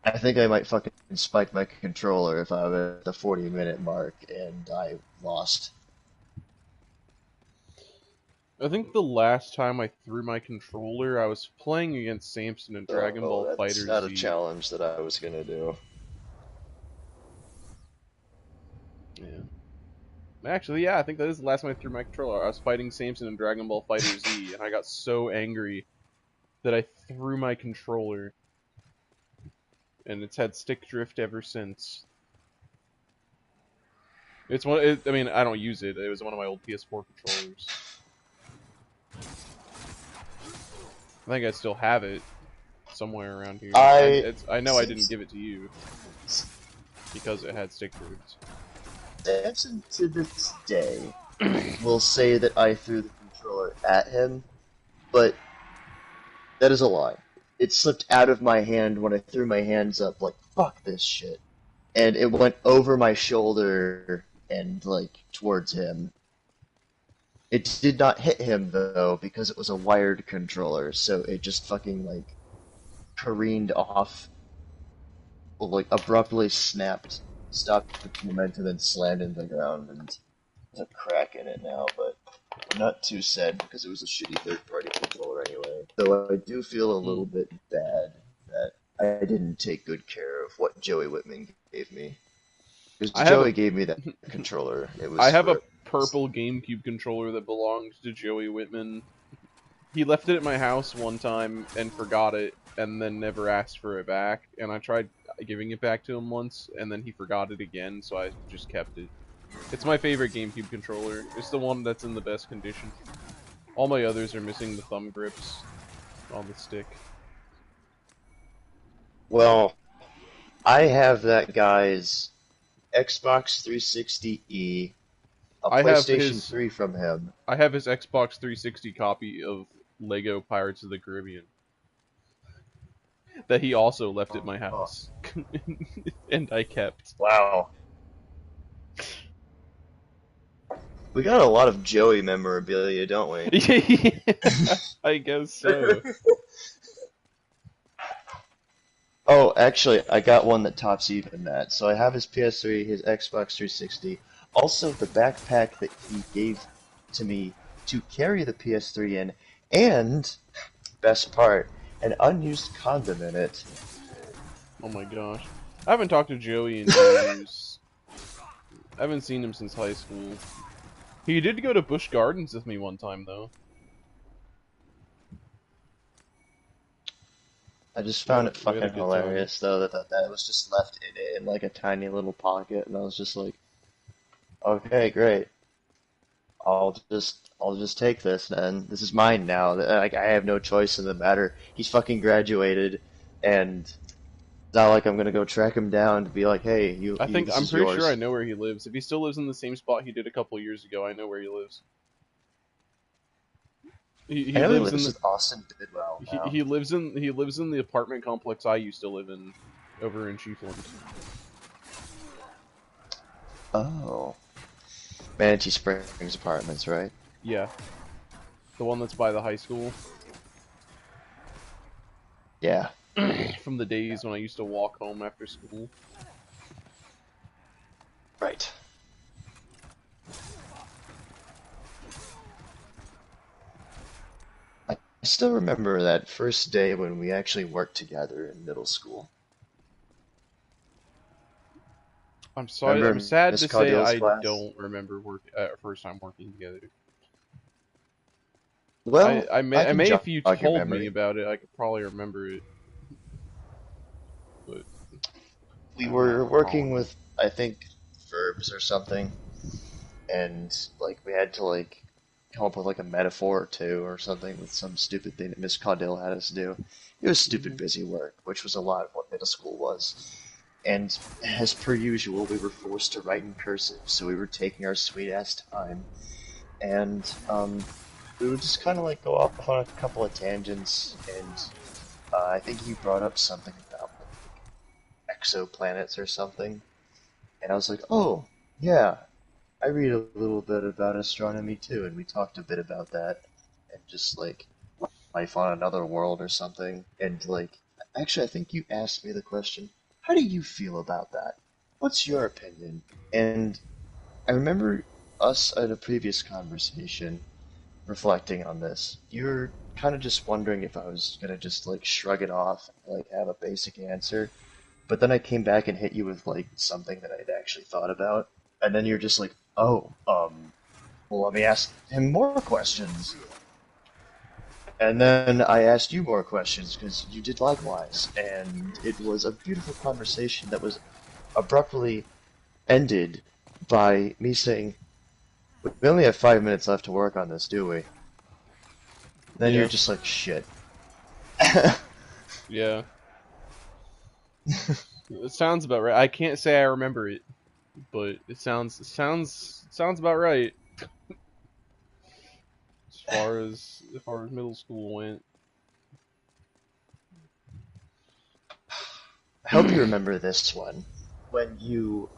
B: I think I might fucking spike my controller if I was at the 40-minute mark and I lost.
A: I think the last time I threw my controller, I was playing against Samson in Dragon Ball
B: That's
A: Fighter
B: not
A: Z.
B: a challenge that I was gonna do.
A: Yeah. Actually, yeah, I think that is the last time I threw my controller. I was fighting Samson in Dragon Ball Fighter Z, and I got so angry that I threw my controller. And it's had stick drift ever since. It's one. I mean, I don't use it. It was one of my old PS4 controllers. I think I still have it somewhere around here. I know I didn't give it to you because it had stick drift.
B: Samson to this day will say that I threw the controller at him, but that is a lie. It slipped out of my hand when I threw my hands up like, fuck this shit. And it went over my shoulder and, like, towards him. It did not hit him, though, because it was a wired controller, so it just fucking, like, careened off, like, abruptly snapped, stopped the momentum, and slammed into the ground, and there's a crack in it now, but I'm not too sad because it was a shitty third-party controller anyway. Though I do feel a little bit bad that I didn't take good care of what Joey Whitman gave me. Because Joey gave me that controller.
A: I have a purple GameCube controller that belonged to Joey Whitman. He left it at my house one time and forgot it, and then never asked for it back. And I tried giving it back to him once, and then he forgot it again, so I just kept it. It's my favorite GameCube controller. It's the one that's in the best condition. All my others are missing the thumb grips on the stick.
B: Well, I have that guy's Xbox 360E, a PlayStation 3 from him.
A: I have his Xbox 360 copy of Lego Pirates of the Caribbean that he also left at my house. And I kept.
B: Wow. We got a lot of Joey memorabilia, don't we?
A: I guess so.
B: Oh, actually, I got one that tops even that. So I have his PS3, his Xbox 360, also the backpack that he gave to me to carry the PS3 in, and, best part, an unused condom in it.
A: Oh my gosh. I haven't talked to Joey in years. I haven't seen him since high school. He did go to Busch Gardens with me one time, though.
B: I just
A: We had
B: found
A: a,
B: it
A: we had a
B: fucking
A: good time.
B: hilarious though that was just left in it in like a tiny little pocket, and I was just like, okay, great. I'll just take this then. This is mine now. Like I have no choice in the matter. He's fucking graduated, and it's not like I'm gonna go track him down to be like, hey, this
A: I'm
B: is
A: pretty sure I
B: yours.
A: know where he lives. If he still lives in the same spot he did a couple years ago, I know where he lives.
B: I
A: He
B: know he
A: lives in
B: lives
A: the
B: with Austin Bidwell now.
A: he lives in the apartment complex I used to live in over in Chiefland.
B: Oh, Manatee Springs Apartments, right?
A: Yeah, the one that's by the high school.
B: Yeah.
A: From the days when I used to walk home after school.
B: Right. I still remember that first day when we actually worked together in middle school.
A: I'm sorry. I'm
B: Remember
A: sad
B: Miss
A: to say
B: Caudill's
A: I
B: class?
A: don't remember first time working together.
B: Well, I
A: I
B: can
A: may
B: jog
A: if you
B: your
A: told me
B: memory.
A: about it, I could probably remember it, but
B: We
A: I'm not
B: were working
A: recalling it.
B: with, I think, verbs or something, and like we had to like come up with like a metaphor or two or something with some stupid thing that Miss Caudill had us do. It was stupid
A: Hmm.
B: busy work, which was a lot of what middle school was. And as per usual, we were forced to write in cursive, so we were taking our sweet ass time, and we would just kind of like go off on a couple of tangents, and I think he brought up something about like exoplanets or something, and I was like, oh yeah, I read a little bit about astronomy too, and we talked a bit about that, and just like life on another world or something, and like actually, I think you asked me the question, how do you feel about that? What's your opinion? And I remember us at a previous conversation reflecting on this. You're kind of just wondering if I was gonna just like shrug it off and like have a basic answer, but then I came back and hit you with like something that I'd actually thought about, and then you're just like, oh, well, let me ask him more questions. And then I asked you more questions because you did likewise, and it was a beautiful conversation that was abruptly ended by me saying, we only have 5 minutes left to work on this, do we? Then you're
A: Yeah,
B: just like, shit.
A: yeah. It sounds about right. I can't say I remember it, but it sounds about right as far as middle school went.
B: I hope you remember this one. When you,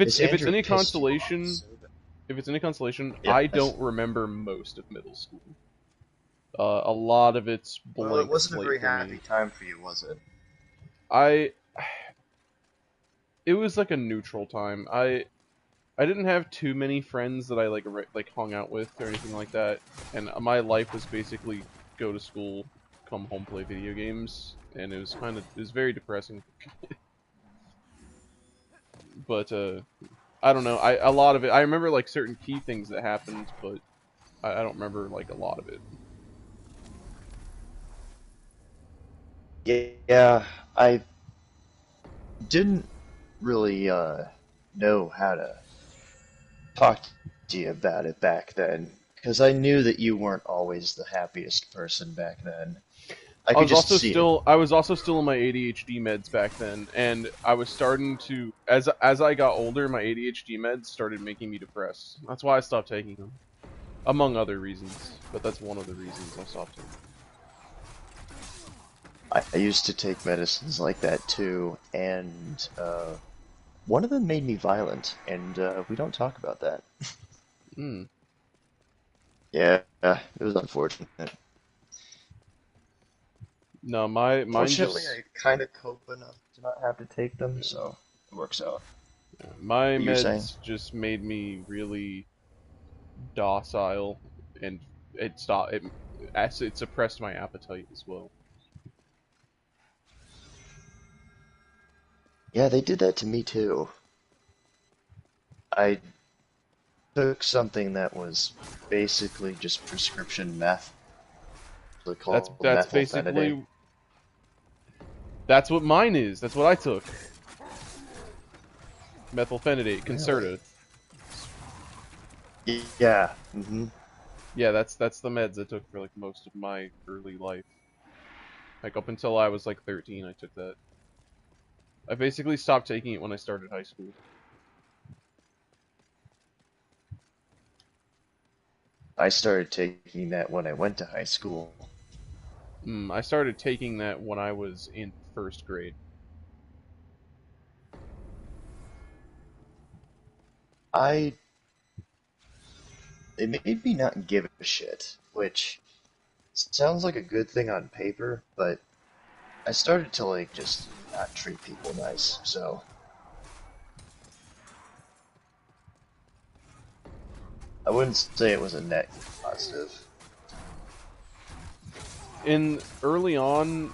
B: Miss
A: If it's
B: Andrew
A: any
B: pissed you off
A: consolation,
B: so bad.
A: I
B: Yes.
A: don't remember most of middle school. A lot of it's
B: Well, it
A: blank
B: wasn't a
A: slate
B: very
A: for me.
B: happy time for you, was it?
A: I It was like a neutral time. I didn't have too many friends that I like hung out with or anything like that, and my life was basically go to school, come home, play video games, and it was very depressing. But I don't know. A lot of it I remember like certain key things that happened, but I don't remember like a lot of it.
B: Yeah, I didn't really know how to talk to you about it back then because I knew that you weren't always the happiest person back then. I could just see it.
A: I was also still on my ADHD meds back then, and I was starting to as I got older, my ADHD meds started making me depressed. That's why I stopped taking them, among other reasons. But that's one of the reasons I stopped taking them.
B: I used to take medicines like that too, and one of them made me violent, and we don't talk about that.
A: Hmm.
B: Yeah, it was unfortunate.
A: No, mine
B: Fortunately,
A: just
B: I kind of cope enough to not have to take them, so it works out.
A: my
B: What you were saying?
A: meds just made me really docile, and it suppressed my appetite as well.
B: Yeah, they did that to me too. I took something that was basically just prescription meth,
A: That's
B: called
A: that's
B: methylphenidate.
A: basically that's what mine is. That's what I took. Methylphenidate,
B: Really?
A: Concerta.
B: Yeah. Hmm.
A: Yeah, that's the meds I took for like most of my early life. Like up until I was like 13, I took that. I basically stopped taking it when I started high school.
B: I started taking that when I went to high school.
A: I started taking that when I was in first grade.
B: I It made me not give a shit, which sounds like a good thing on paper, but I started to like just not treat people nice. So I wouldn't say it was a net positive.
A: In early on,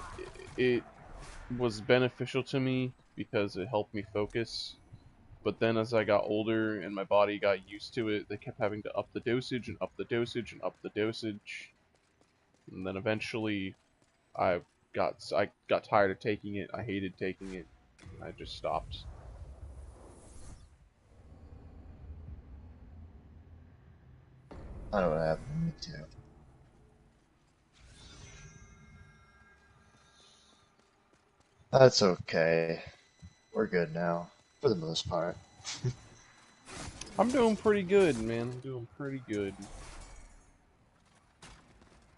A: it was beneficial to me because it helped me focus. But then as I got older and my body got used to it, they kept having to up the dosage and up the dosage and up the dosage. And then eventually I got tired of taking it. I hated taking it. And I just stopped.
B: I don't know what happened to me too. That's okay. We're good now, for the most part.
A: I'm doing pretty good, man. I'm doing pretty good.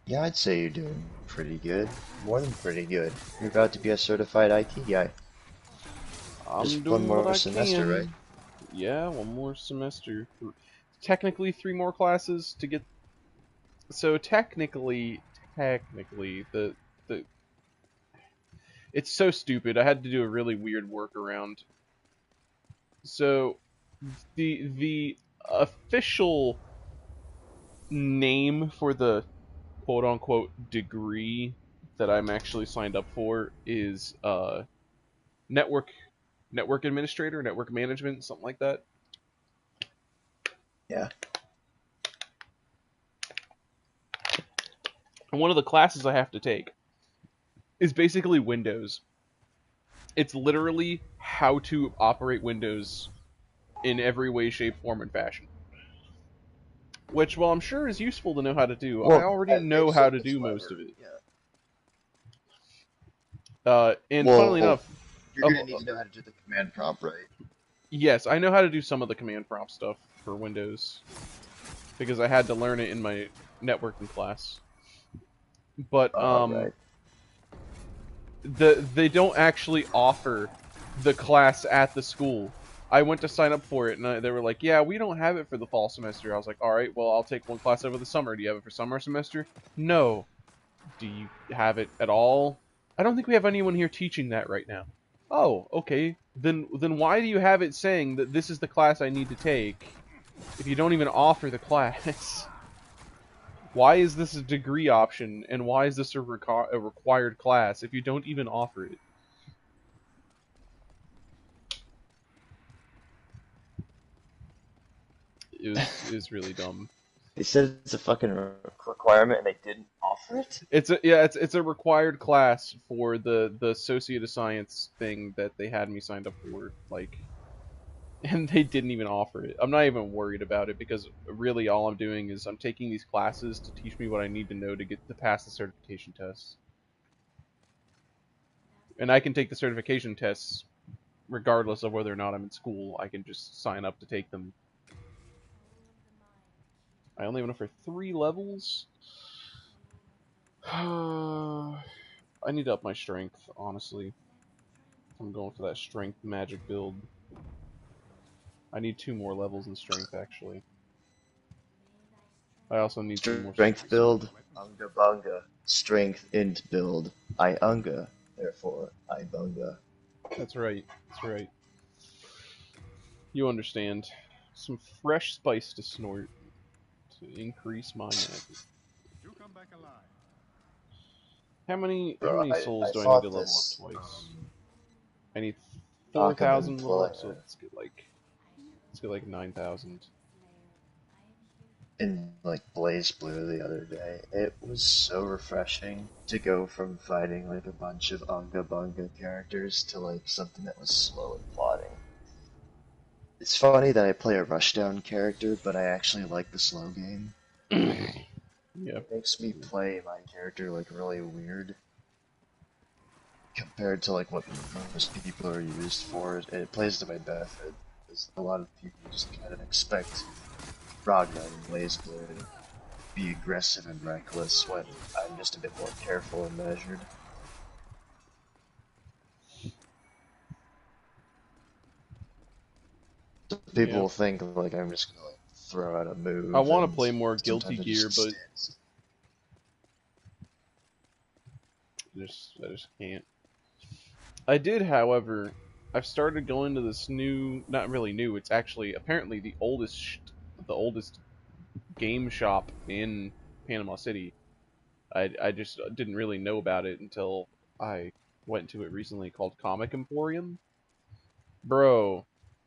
B: Yeah, I'd say you're doing pretty good. More than pretty good. You're about to be a certified IT guy.
A: I'm
B: Just one
A: doing what
B: more
A: I
B: semester, right?
A: can. Yeah, one more semester. Technically, three more classes to get. So technically, the it's so stupid. I had to do a really weird workaround. So the official name for the quote unquote degree that I'm actually signed up for is network network administrator, network management, something like that.
B: Yeah.
A: And one of the classes I have to take is basically Windows. It's literally how to operate Windows in every way, shape, form, and fashion. Which, while I'm sure is useful to know how to do, I
B: Well,
A: already
B: that
A: know
B: makes
A: how
B: it
A: to
B: much
A: do most of
B: clever.
A: it.
B: Yeah.
A: And funnily
B: Well,
A: enough,
B: you're
A: of
B: gonna need to know how to do the command prompt right.
A: yes, I know how to do some of the command prompt stuff for Windows because I had to learn it in my networking class. But
B: Right.
A: they don't actually offer the class at the school. I went to sign up for it, and they were like, "Yeah, we don't have it for the fall semester." I was like, "All right, well, I'll take one class over the summer. Do you have it for summer semester?" No. Do you have it at all? I don't think we have anyone here teaching that right now. Oh, okay. Then why do you have it saying that this is the class I need to take if you don't even offer the class? Why is this a degree option, and why is this a required class if you don't even offer it? It was really dumb.
B: They said it's a fucking requirement and they didn't offer it?
A: It's a required class for the Associate of Science thing that they had me signed up for, like, and they didn't even offer it. I'm not even worried about it because really all I'm doing is I'm taking these classes to teach me what I need to know to get to pass the certification tests. And I can take the certification tests regardless of whether or not I'm in school. I can just sign up to take them. I only went for 3 levels. I need to up my strength, honestly. I'm going for that strength magic build. I need 2 more levels in strength, actually. I also need 2 more.
B: Strength build, bunga bunga. Strength int build. I unga, therefore I bunga.
A: That's right. That's right. You understand. Some fresh spice to snort to increase my magic.
D: You come back alive.
A: How
B: Bro,
A: many souls
B: I
A: do I need to
B: fought
A: level up
B: this
A: twice? I need
B: Akaman
A: 4,000 level up, so
B: player
A: let's get like 9,000.
B: in like Blaze Blue the other day. It was so refreshing to go from fighting like a bunch of unga bunga characters to like something that was slow and plotting. It's funny that I play a rushdown character, but I actually like the slow game.
A: Yeah.
B: It makes me play my character like really weird compared to like what most people are used for, and it plays to my benefit. Because a lot of people just kind of expect Ragnar and Blaze Blue to be aggressive and reckless when I'm just a bit more careful and measured. So people
A: Yeah.
B: will think like I'm just gonna like throw out a move.
A: I want to
B: and
A: play more Guilty
B: sometimes I
A: Gear,
B: just
A: but
B: stand.
A: I just can't. I did, however, I've started going to this new, not really new, it's actually apparently the oldest game shop in Panama City. I just didn't really know about it until I went to it recently, called Comic Emporium. Bro,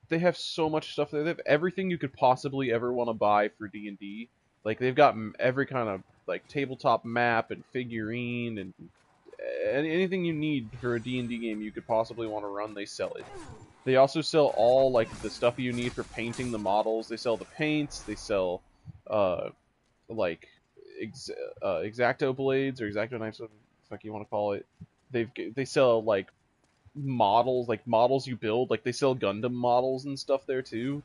A: they have so much stuff there. They have everything you could possibly ever want to buy for D&D. Like, they've got every kind of, like, tabletop map and figurine and anything you need for a D&D game you could possibly want to run, they sell it. They also sell all, like, the stuff you need for painting the models. They sell the paints, they sell, like, X-Acto blades, or X-Acto knives, what the fuck you want to call it. They sell, like, models you build. Like, they sell Gundam models and stuff there, too.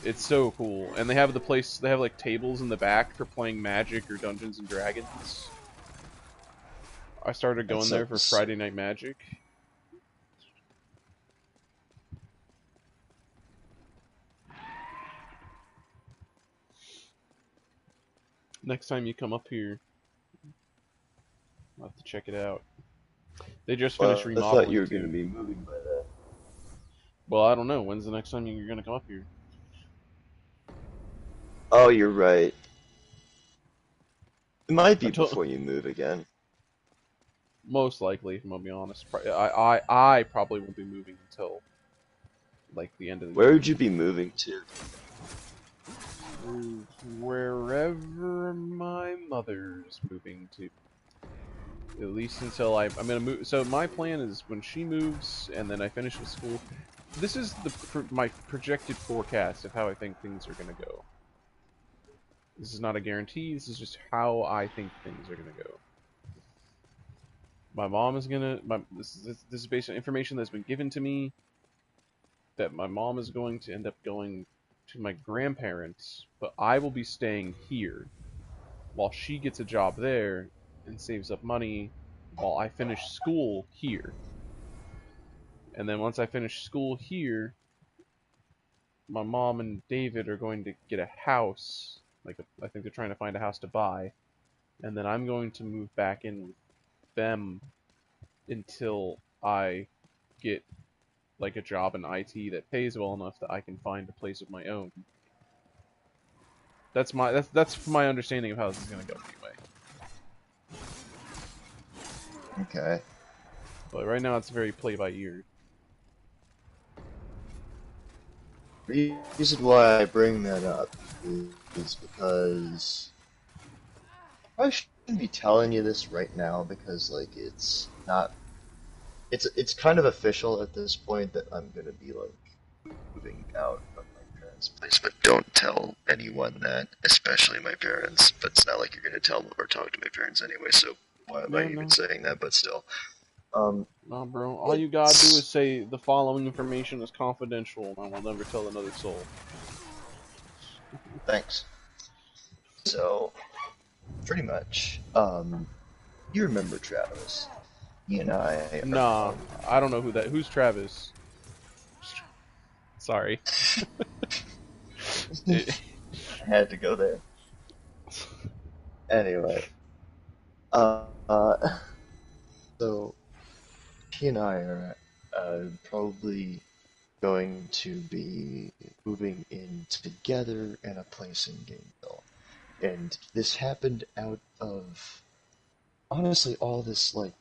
A: It's so cool. And they have like, tables in the back for playing Magic or Dungeons and Dragons. I started going there for Friday Night Magic. Next time you come up here, I'll have to check it out. They just finished remodeling.
B: I thought you were going to be moving by then.
A: Well, I don't know. When's the next time you're going to come up here?
B: Oh, you're right. It might be before you move again.
A: Most likely, if I'm gonna be honest. I probably won't be moving until like the end of the year.
B: Where would you be moving to?
A: Wherever my mother's moving to. At least until I'm gonna move. So my plan is when she moves and then I finish with school. This is my projected forecast of how I think things are gonna go. This is not a guarantee. This is just how I think things are gonna go. My mom is gonna. This is based on information that's been given to me. That my mom is going to end up going to my grandparents, but I will be staying here while she gets a job there and saves up money while I finish school here. And then once I finish school here, my mom and David are going to get a house. I think they're trying to find a house to buy, and then I'm going to move back in with them until I get like a job in IT that pays well enough that I can find a place of my own. That's my understanding of how this is gonna go anyway.
B: Okay.
A: But right now it's very play by ear.
B: The reason why I bring that up is because I shouldn't be telling you this right now because like it's not. It's kind of official at this point that I'm gonna be like moving out of my parents' place, but don't tell anyone that, especially my parents. But it's not like you're gonna tell or talk to my parents anyway, so why am I even saying that? But still,
A: No, bro. All you gotta do is say the following information is confidential, and I will never tell another soul.
B: Thanks. So, pretty much, you remember Travis? He and I.
A: Nah, I don't know who's Travis. Sorry.
B: I had to go there. Anyway, So he and I are probably going to be moving in together in a place in Gainesville. And this happened out of honestly all this like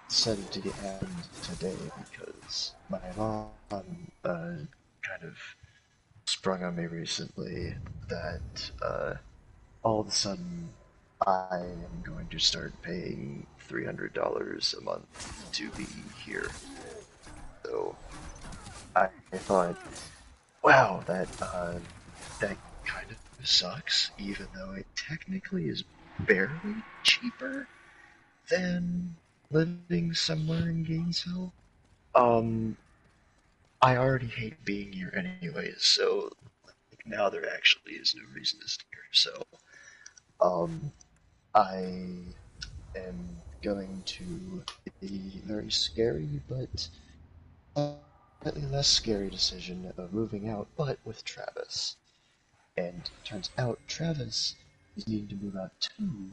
B: decided to get happened today because my mom kind of sprung on me recently that all of a sudden I am going to start paying $300 a month to be here. So I thought, wow, that kind of sucks, even though it technically is barely cheaper than living somewhere in Gainesville. Um, I already hate being here anyways, so like, now there actually is no reason to stay here. So, um, I am going to be very scary, but slightly less scary decision of moving out, but with Travis. And turns out Travis is needing to move out too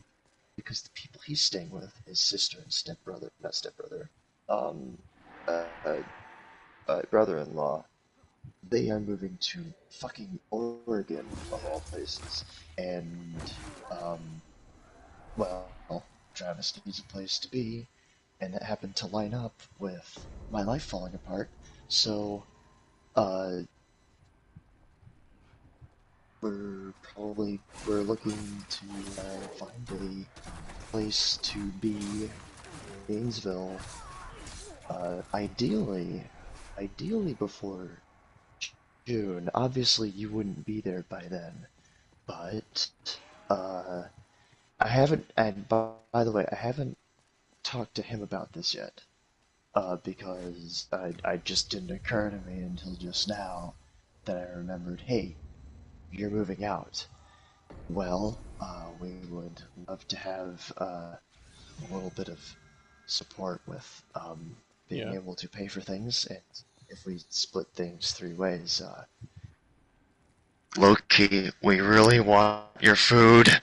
B: because the people he's staying with, his sister and stepbrother, not stepbrother, um, uh, brother-in-law, they are moving to fucking Oregon, of all places. And, um, well, Travis needs a place to be, and that happened to line up with my life falling apart. So, uh, we're looking to find a place to be in Gainesville. Ideally before June. Obviously, you wouldn't be there by then, but uh, I haven't. And by the way, I haven't talked to him about this yet, because I just didn't occur to me until just now that I remembered. Hey, you're moving out. Well, we would love to have a little bit of support with being
A: Yeah.
B: able to pay for things, and if we split things three ways, low-key, we really want your food.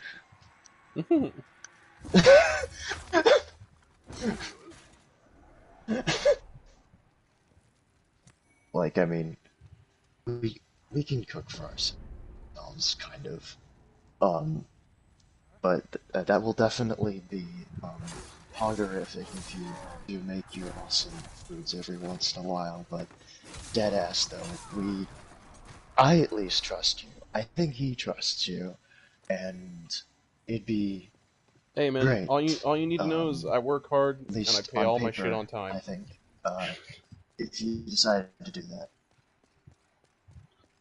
B: Like, I mean, we can cook for ourselves, kind of. Um, but that will definitely be horrific if you do make your awesome foods every once in a while. But dead ass though, I at least trust you. I think he trusts you, and it'd be
A: Hey man,
B: great.
A: all you need to know is I work hard
B: At
A: and I
B: least
A: pay
B: on
A: all my
B: paper,
A: shit on time.
B: I think. If you decide to do that.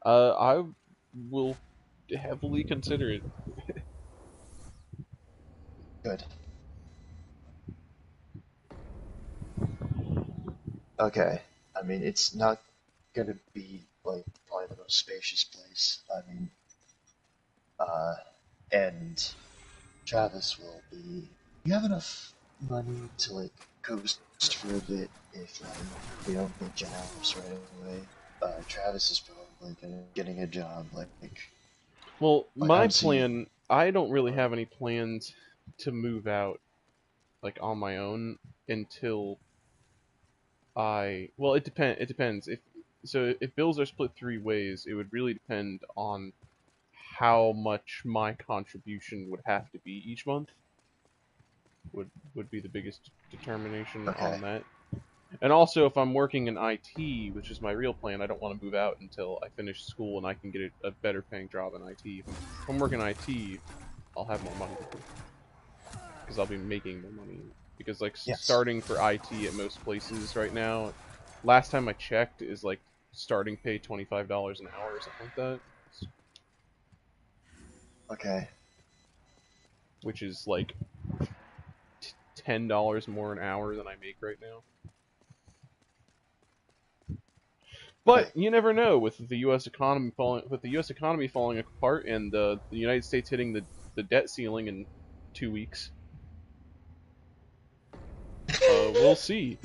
A: I will heavily consider it.
B: Good. Okay. I mean, it's not gonna be like probably the most spacious place. I mean, uh, and Travis will be. You have enough money to like coast for a bit if like we don't get jobs right away. Travis is probably getting a job
A: Well,
B: like
A: my
B: I'm seeing.
A: plan, I don't really have any plans to move out like on my own until well, it depends. If bills are split three ways, it would really depend on how much my contribution would have to be each month. Would be the biggest determination
B: Okay.
A: on that. And also, if I'm working in IT, which is my real plan, I don't want to move out until I finish school and I can get a better paying job in IT. If I'm working in IT, I'll have more money because I'll be making more money. Because like
B: Yes.
A: starting for IT at most places right now, last time I checked is like starting pay $25 an hour or something like that,
B: Okay.
A: which is like $10 more an hour than I make right now. But
B: Okay.
A: you never know with the U.S. economy falling apart and the United States hitting the debt ceiling in 2 weeks. We'll see.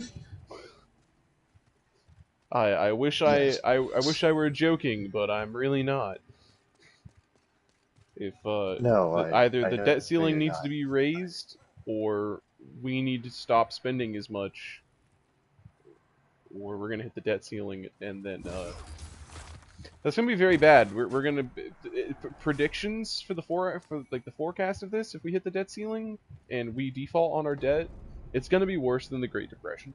A: I wish
B: Yes.
A: I wish I were joking, but I'm really not. If
B: No,
A: either
B: I
A: the
B: know
A: debt ceiling
B: you're
A: needs
B: not.
A: to be raised, or we need to stop spending as much, or we're gonna hit the debt ceiling, and then that's gonna be very bad. We're gonna predictions for the forecast of this. If we hit the debt ceiling and we default on our debt, it's gonna be worse than the Great Depression.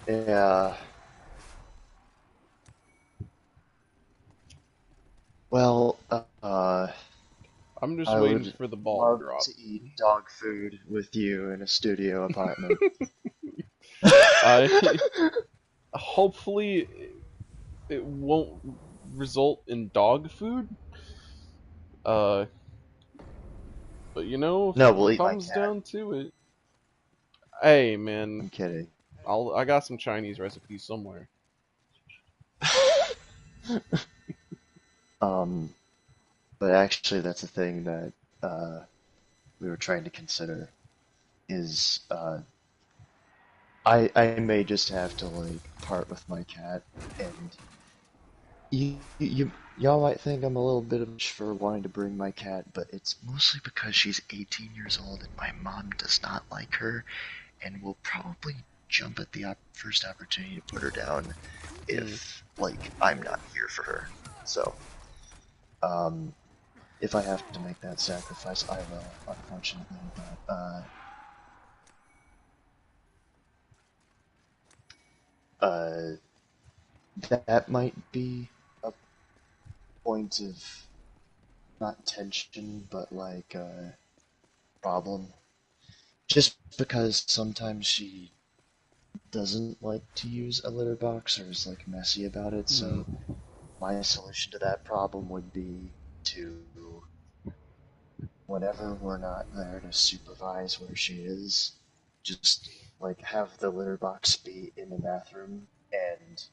B: Yeah. Well,
A: I'm just
B: I
A: waiting
B: would
A: for the ball to
B: love
A: drop.
B: to eat dog food with you in a studio apartment.
A: Hopefully, it won't result in dog food. Uh, but if
B: No,
A: it
B: we'll eat my
A: comes
B: cat.
A: down to it, hey man,
B: I'm kidding.
A: I got some Chinese recipes somewhere.
B: Um, but actually, that's a thing that we were trying to consider. Is I may just have to like part with my cat, and y'all might think I'm a little bit of a bitch for wanting to bring my cat, but it's mostly because she's 18 years old and my mom does not like her, and will probably jump at the first opportunity to put her down if like I'm not here for her. So, if I have to make that sacrifice, I will, unfortunately. But that might be a point of not tension, but like problem. Just because sometimes she doesn't like to use a litter box or is like messy about it, so my solution to that problem would be to, whenever we're not there to supervise where she is, just like have the litter box be in the bathroom and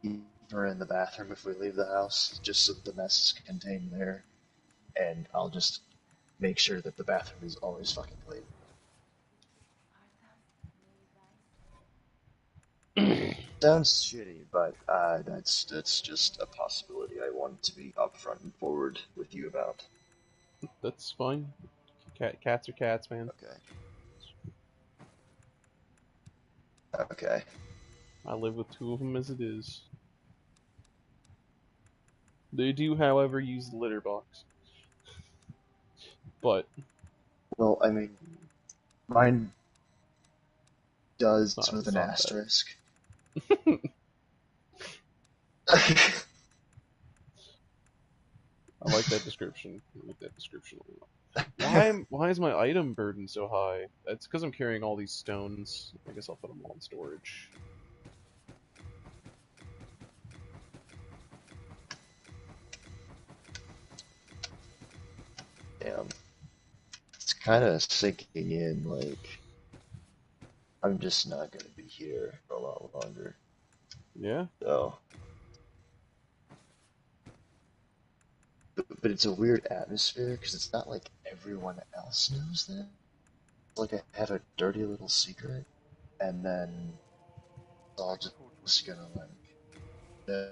B: keep her in the bathroom if we leave the house, just so the mess is contained there, and I'll just make sure that the bathroom is always fucking clean. Sounds shitty, but that's just a possibility I want to be upfront and forward with you about.
A: That's fine. Cats are cats, man.
B: Okay. Okay.
A: I live with two of them as it is. They do, however, use the litter box. But
B: Well, I mean, mine does with
A: it's
B: an
A: not bad.
B: asterisk.
A: I like that description. I like that description a lot. Why is my item burden so high? It's because I'm carrying all these stones. I guess I'll put them all in storage.
B: Damn. It's kind of sinking in, like, I'm just not gonna be here for a lot longer.
A: Yeah?
B: So. But it's a weird atmosphere, because it's not like everyone else knows that. Like, I have a dirty little secret, and then it's all just gonna, like,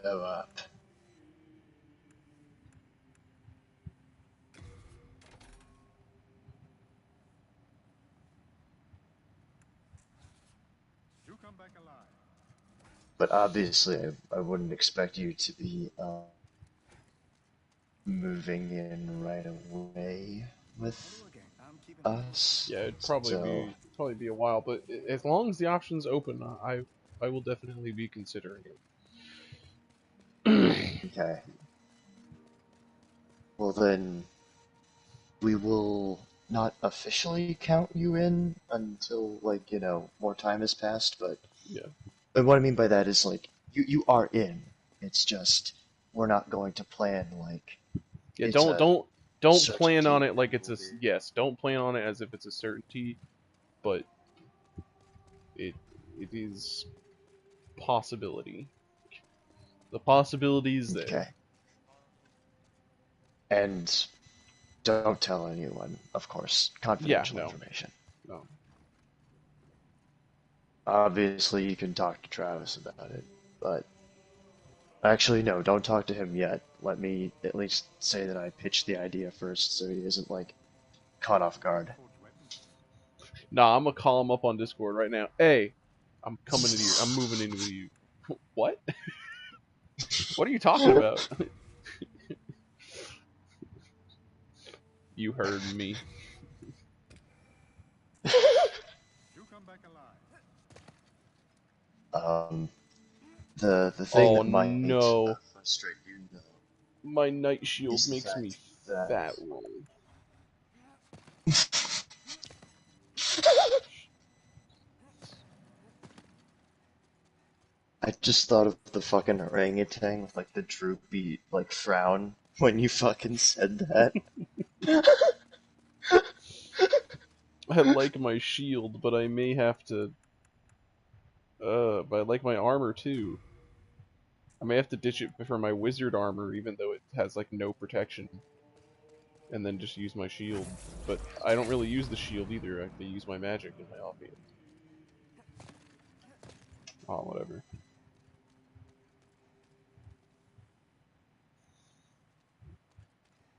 B: blow up.
D: You come back alive.
B: But obviously, I wouldn't expect you to be moving in right away with us.
A: Yeah, it'd
B: So,
A: probably be a while, but as long as the option's open, I will definitely be considering it.
B: okay. Well then, we will not officially count you in until, like, more time has passed, but
A: Yeah.
B: what I mean by that is, like, you are in. It's just, we're not going to plan, like,
A: Yeah,
B: it's a
A: don't plan
B: certainty
A: on
B: that
A: it like
B: you
A: it's
B: will
A: a
B: be.
A: yes. Don't plan on it as if it's a certainty, but it is possibility. The possibility is there.
B: Okay. And don't tell anyone, of course.
A: Yeah,
B: Confidential
A: no,
B: information.
A: no.
B: Obviously, you can talk to Travis about it, but Actually, no, don't talk to him yet. Let me at least say that I pitched the idea first so he isn't, like, caught off guard.
D: Forged weapons.
A: Nah, I'm gonna call him up on Discord right now. Hey, I'm coming into you. I'm moving in with you. What? What are you talking about? You heard me.
D: You come back alive.
B: The thing
A: Oh
B: that might
A: no.
B: frustrate you, though,
A: My night shield
B: is the
A: makes me
B: fact that
A: fat roll.
B: I just thought of the fucking orangutan with, like, the droopy, like, frown when you fucking said that.
A: I like my shield, but I may have to. But I like my armor too. I may have to ditch it for my wizard armor, even though it has like no protection, and then just use my shield. But I don't really use the shield either. I use my magic in my offhand. Oh, whatever.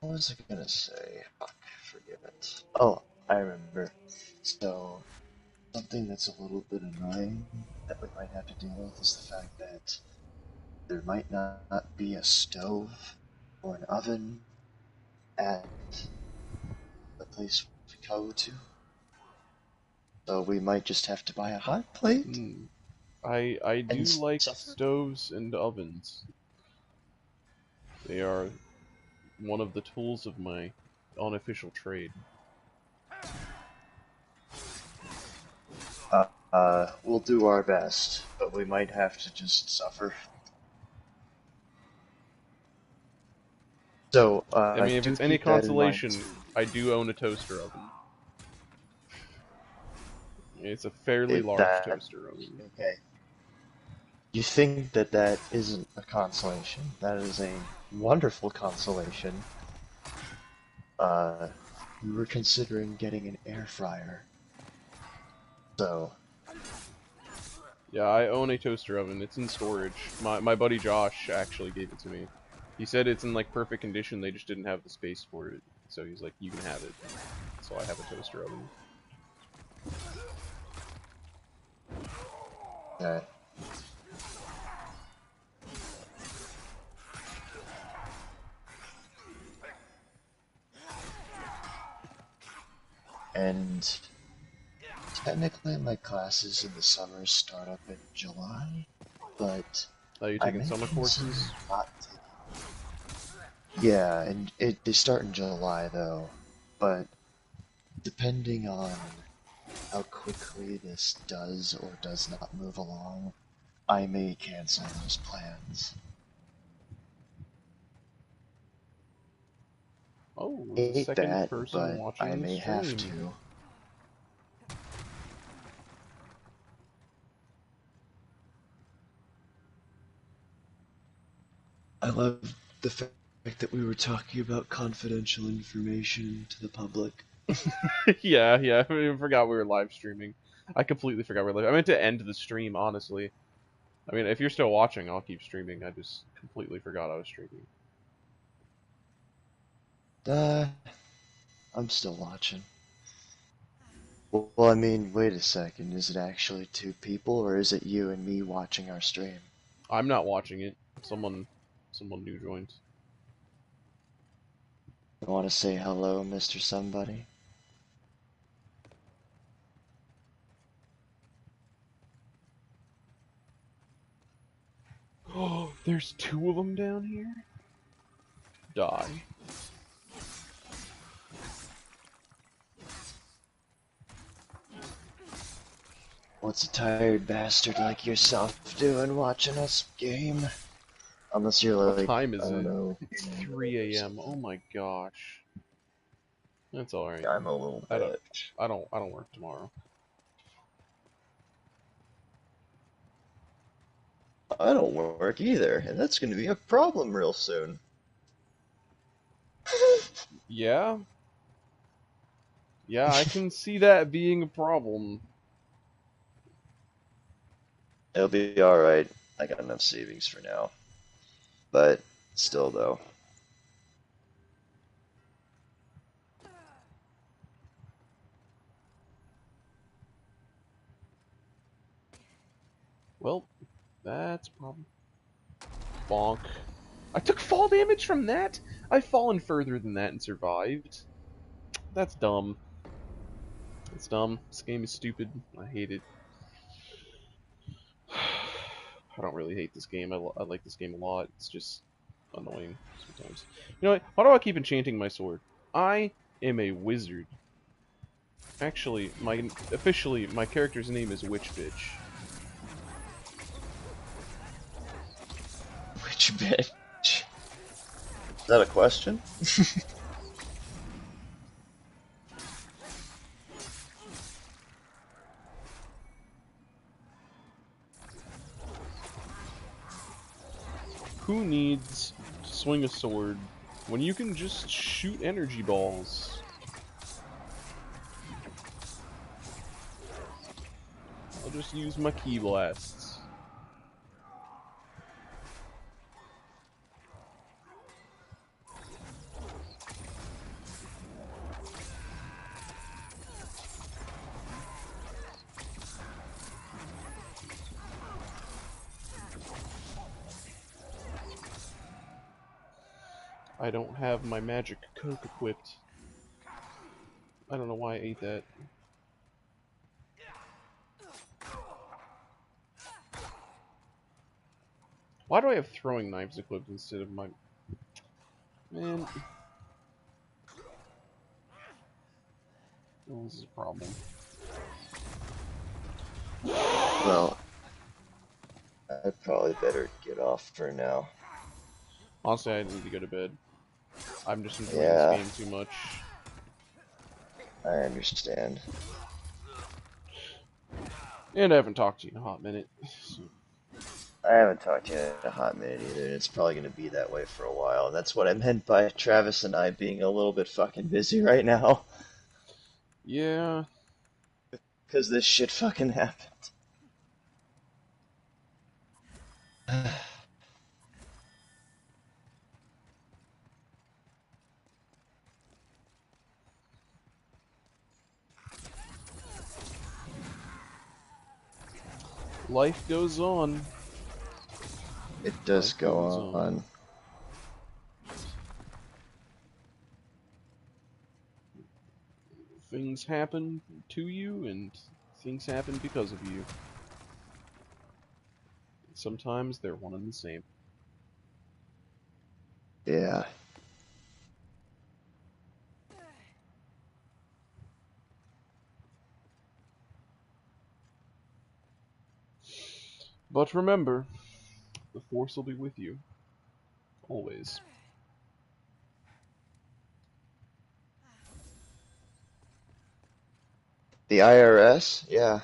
B: What was I gonna say? Fuck, forget it. Oh, I remember. So, something that's a little bit annoying that we might have to deal with is the fact that there might not be a stove or an oven at the place we go to. So we might just have to buy a hot plate
A: Hmm. I
B: and
A: do like
B: suffer.
A: stoves and ovens. They are one of the tools of my unofficial trade.
B: We'll do our best, but we might have to just suffer. So,
A: I mean, if
B: do
A: it's any
B: keep that in mind.
A: consolation, I do own a toaster oven. It's a fairly
B: If
A: large
B: that,
A: toaster oven.
B: okay. You think that that isn't a consolation. That is a wonderful consolation. We were considering getting an air fryer. So,
A: Yeah, I own a toaster oven. It's in storage. My buddy Josh actually gave it to me. He said it's in like perfect condition. They just didn't have the space for it. So he's like, "You can have it." So I have a toaster oven.
B: uh, and technically my classes in the summer start up in July, but
A: Are you
B: I
A: taking
B: may
A: summer
B: consider
A: courses?
B: not taking. Yeah, and they start in July though, but depending on how quickly this does or does not move along, I may cancel those plans.
A: Oh, there's a
B: Hate
A: second
B: that,
A: person
B: but I
A: watching the
B: may have
A: stream.
B: to. I love the fact that we were talking about confidential information to the public.
A: Yeah, I forgot we were live streaming. I completely forgot we were live. I meant to end the stream, honestly. I mean, if you're still watching, I'll keep streaming. I just completely forgot I was streaming.
B: Uh, I'm still watching. Well, I mean, wait a second. Is it actually two people, or is it you and me watching our stream?
A: I'm not watching it. Someone new joined.
B: You want to say hello, Mr. Somebody?
A: Oh, there's two of them down here? Die.
B: What's a tired bastard like yourself doing watching us game? Unless you're
A: What
B: like,
A: time is
B: I don't
A: it?
B: know.
A: It's 3 a.m. Oh my gosh. That's alright.
B: I'm a little
A: I don't
B: bit.
A: I don't work tomorrow.
B: I don't work either, and that's going to be a problem real soon.
A: Yeah? Yeah, I can see that being a problem.
B: It'll be alright. I got enough savings for now. But still, though.
A: Well, that's a problem. Bonk. I took fall damage from that? I've fallen further than that and survived. That's dumb. It's dumb. This game is stupid. I hate it. I don't really hate this game. I like this game a lot. It's just annoying sometimes. You know what? Why do I keep enchanting my sword? I am a wizard. Actually, officially, my character's name is Witch Bitch.
B: Which bitch? Is that a question?
A: Who needs to swing a sword when you can just shoot energy balls? I'll just use my key blasts. I don't have my magic coke equipped. I don't know why I ate that. Why do I have throwing knives equipped instead of my... Man. Oh, this is a problem.
B: Well, I probably better get off for now.
A: Honestly, I need to go to bed. I'm just enjoying
B: Yeah.
A: this game too much.
B: I understand.
A: And I haven't talked to you in a hot minute. So.
B: I haven't talked to you in a hot minute either, and it's probably going to be that way for a while. And that's what I meant by Travis and I being a little bit fucking busy right now.
A: Yeah.
B: Because this shit fucking happened.
A: Life goes on.
B: It does
A: Life
B: go
A: goes
B: on.
A: Things happen to you, and things happen because of you. Sometimes they're one and the same.
B: Yeah.
A: But remember, the Force will be with you. Always.
B: The IRS? Yeah.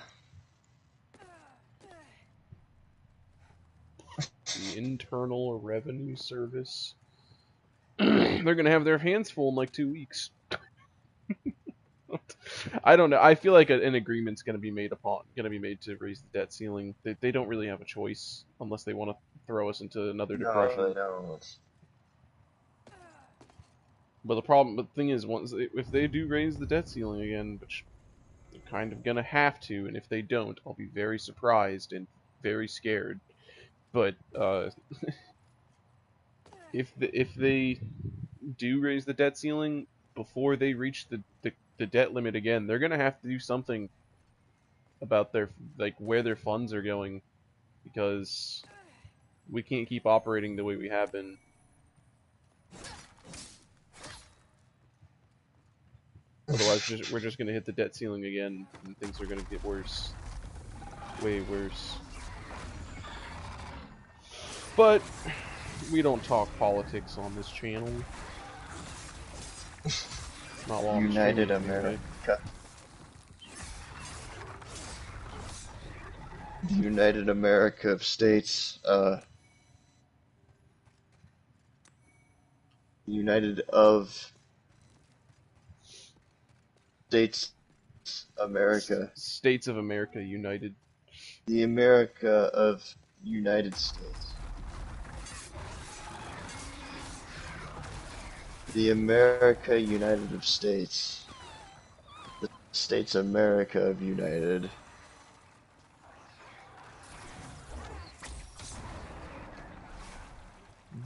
A: The Internal Revenue Service. They're gonna have their hands full in like 2 weeks. I don't know. I feel like an agreement's gonna be made to raise the debt ceiling. They don't really have a choice unless they want to throw us into another depression.
B: No, they don't.
A: But the thing is, if they do raise the debt ceiling again, which they're kind of gonna have to, and if they don't, I'll be very surprised and very scared. But if they do raise the debt ceiling before they reach the debt limit again, they're gonna have to do something about where their funds are going, because we can't keep operating the way we have been. Otherwise, we're just gonna hit the debt ceiling again, and things are gonna get worse, way worse. But we don't talk politics on this channel. Not while I'm
B: United
A: streaming, anyway.
B: America. The United America of States, United of States America.
A: States of America United.
B: The America of United States. The America United of States. The States America of United.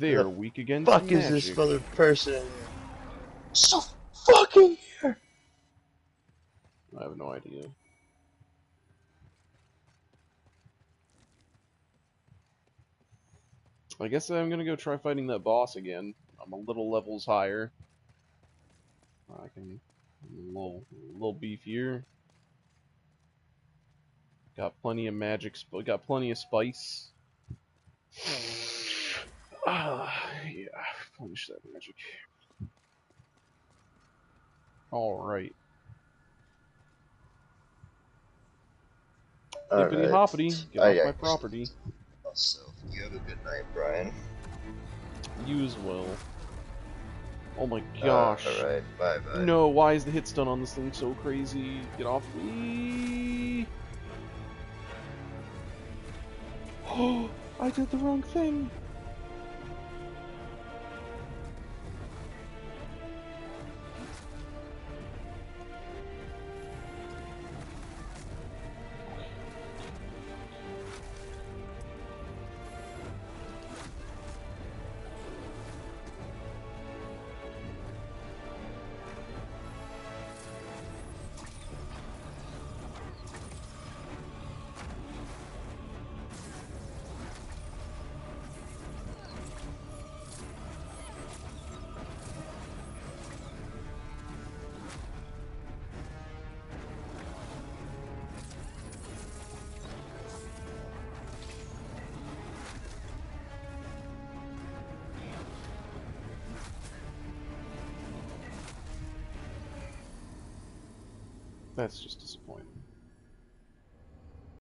A: They're
B: The
A: weak against
B: Fuck is
A: magic.
B: this mother person? So fucking here.
A: I have no idea. I guess I'm gonna go try fighting that boss again. I'm a little levels higher. I can a little beefier. Got plenty of magic. Got plenty of spice. Yeah, finish that magic. All right. Hippity
B: Alright.
A: hoppity, get off my
B: yeah.
A: property.
B: So, you have a good night, Brian.
A: You as well. Oh my gosh.
B: Alright, bye bye.
A: No, why is the hit stun on this thing so crazy? Get off me! Oh, I did the wrong thing! That's just disappointing.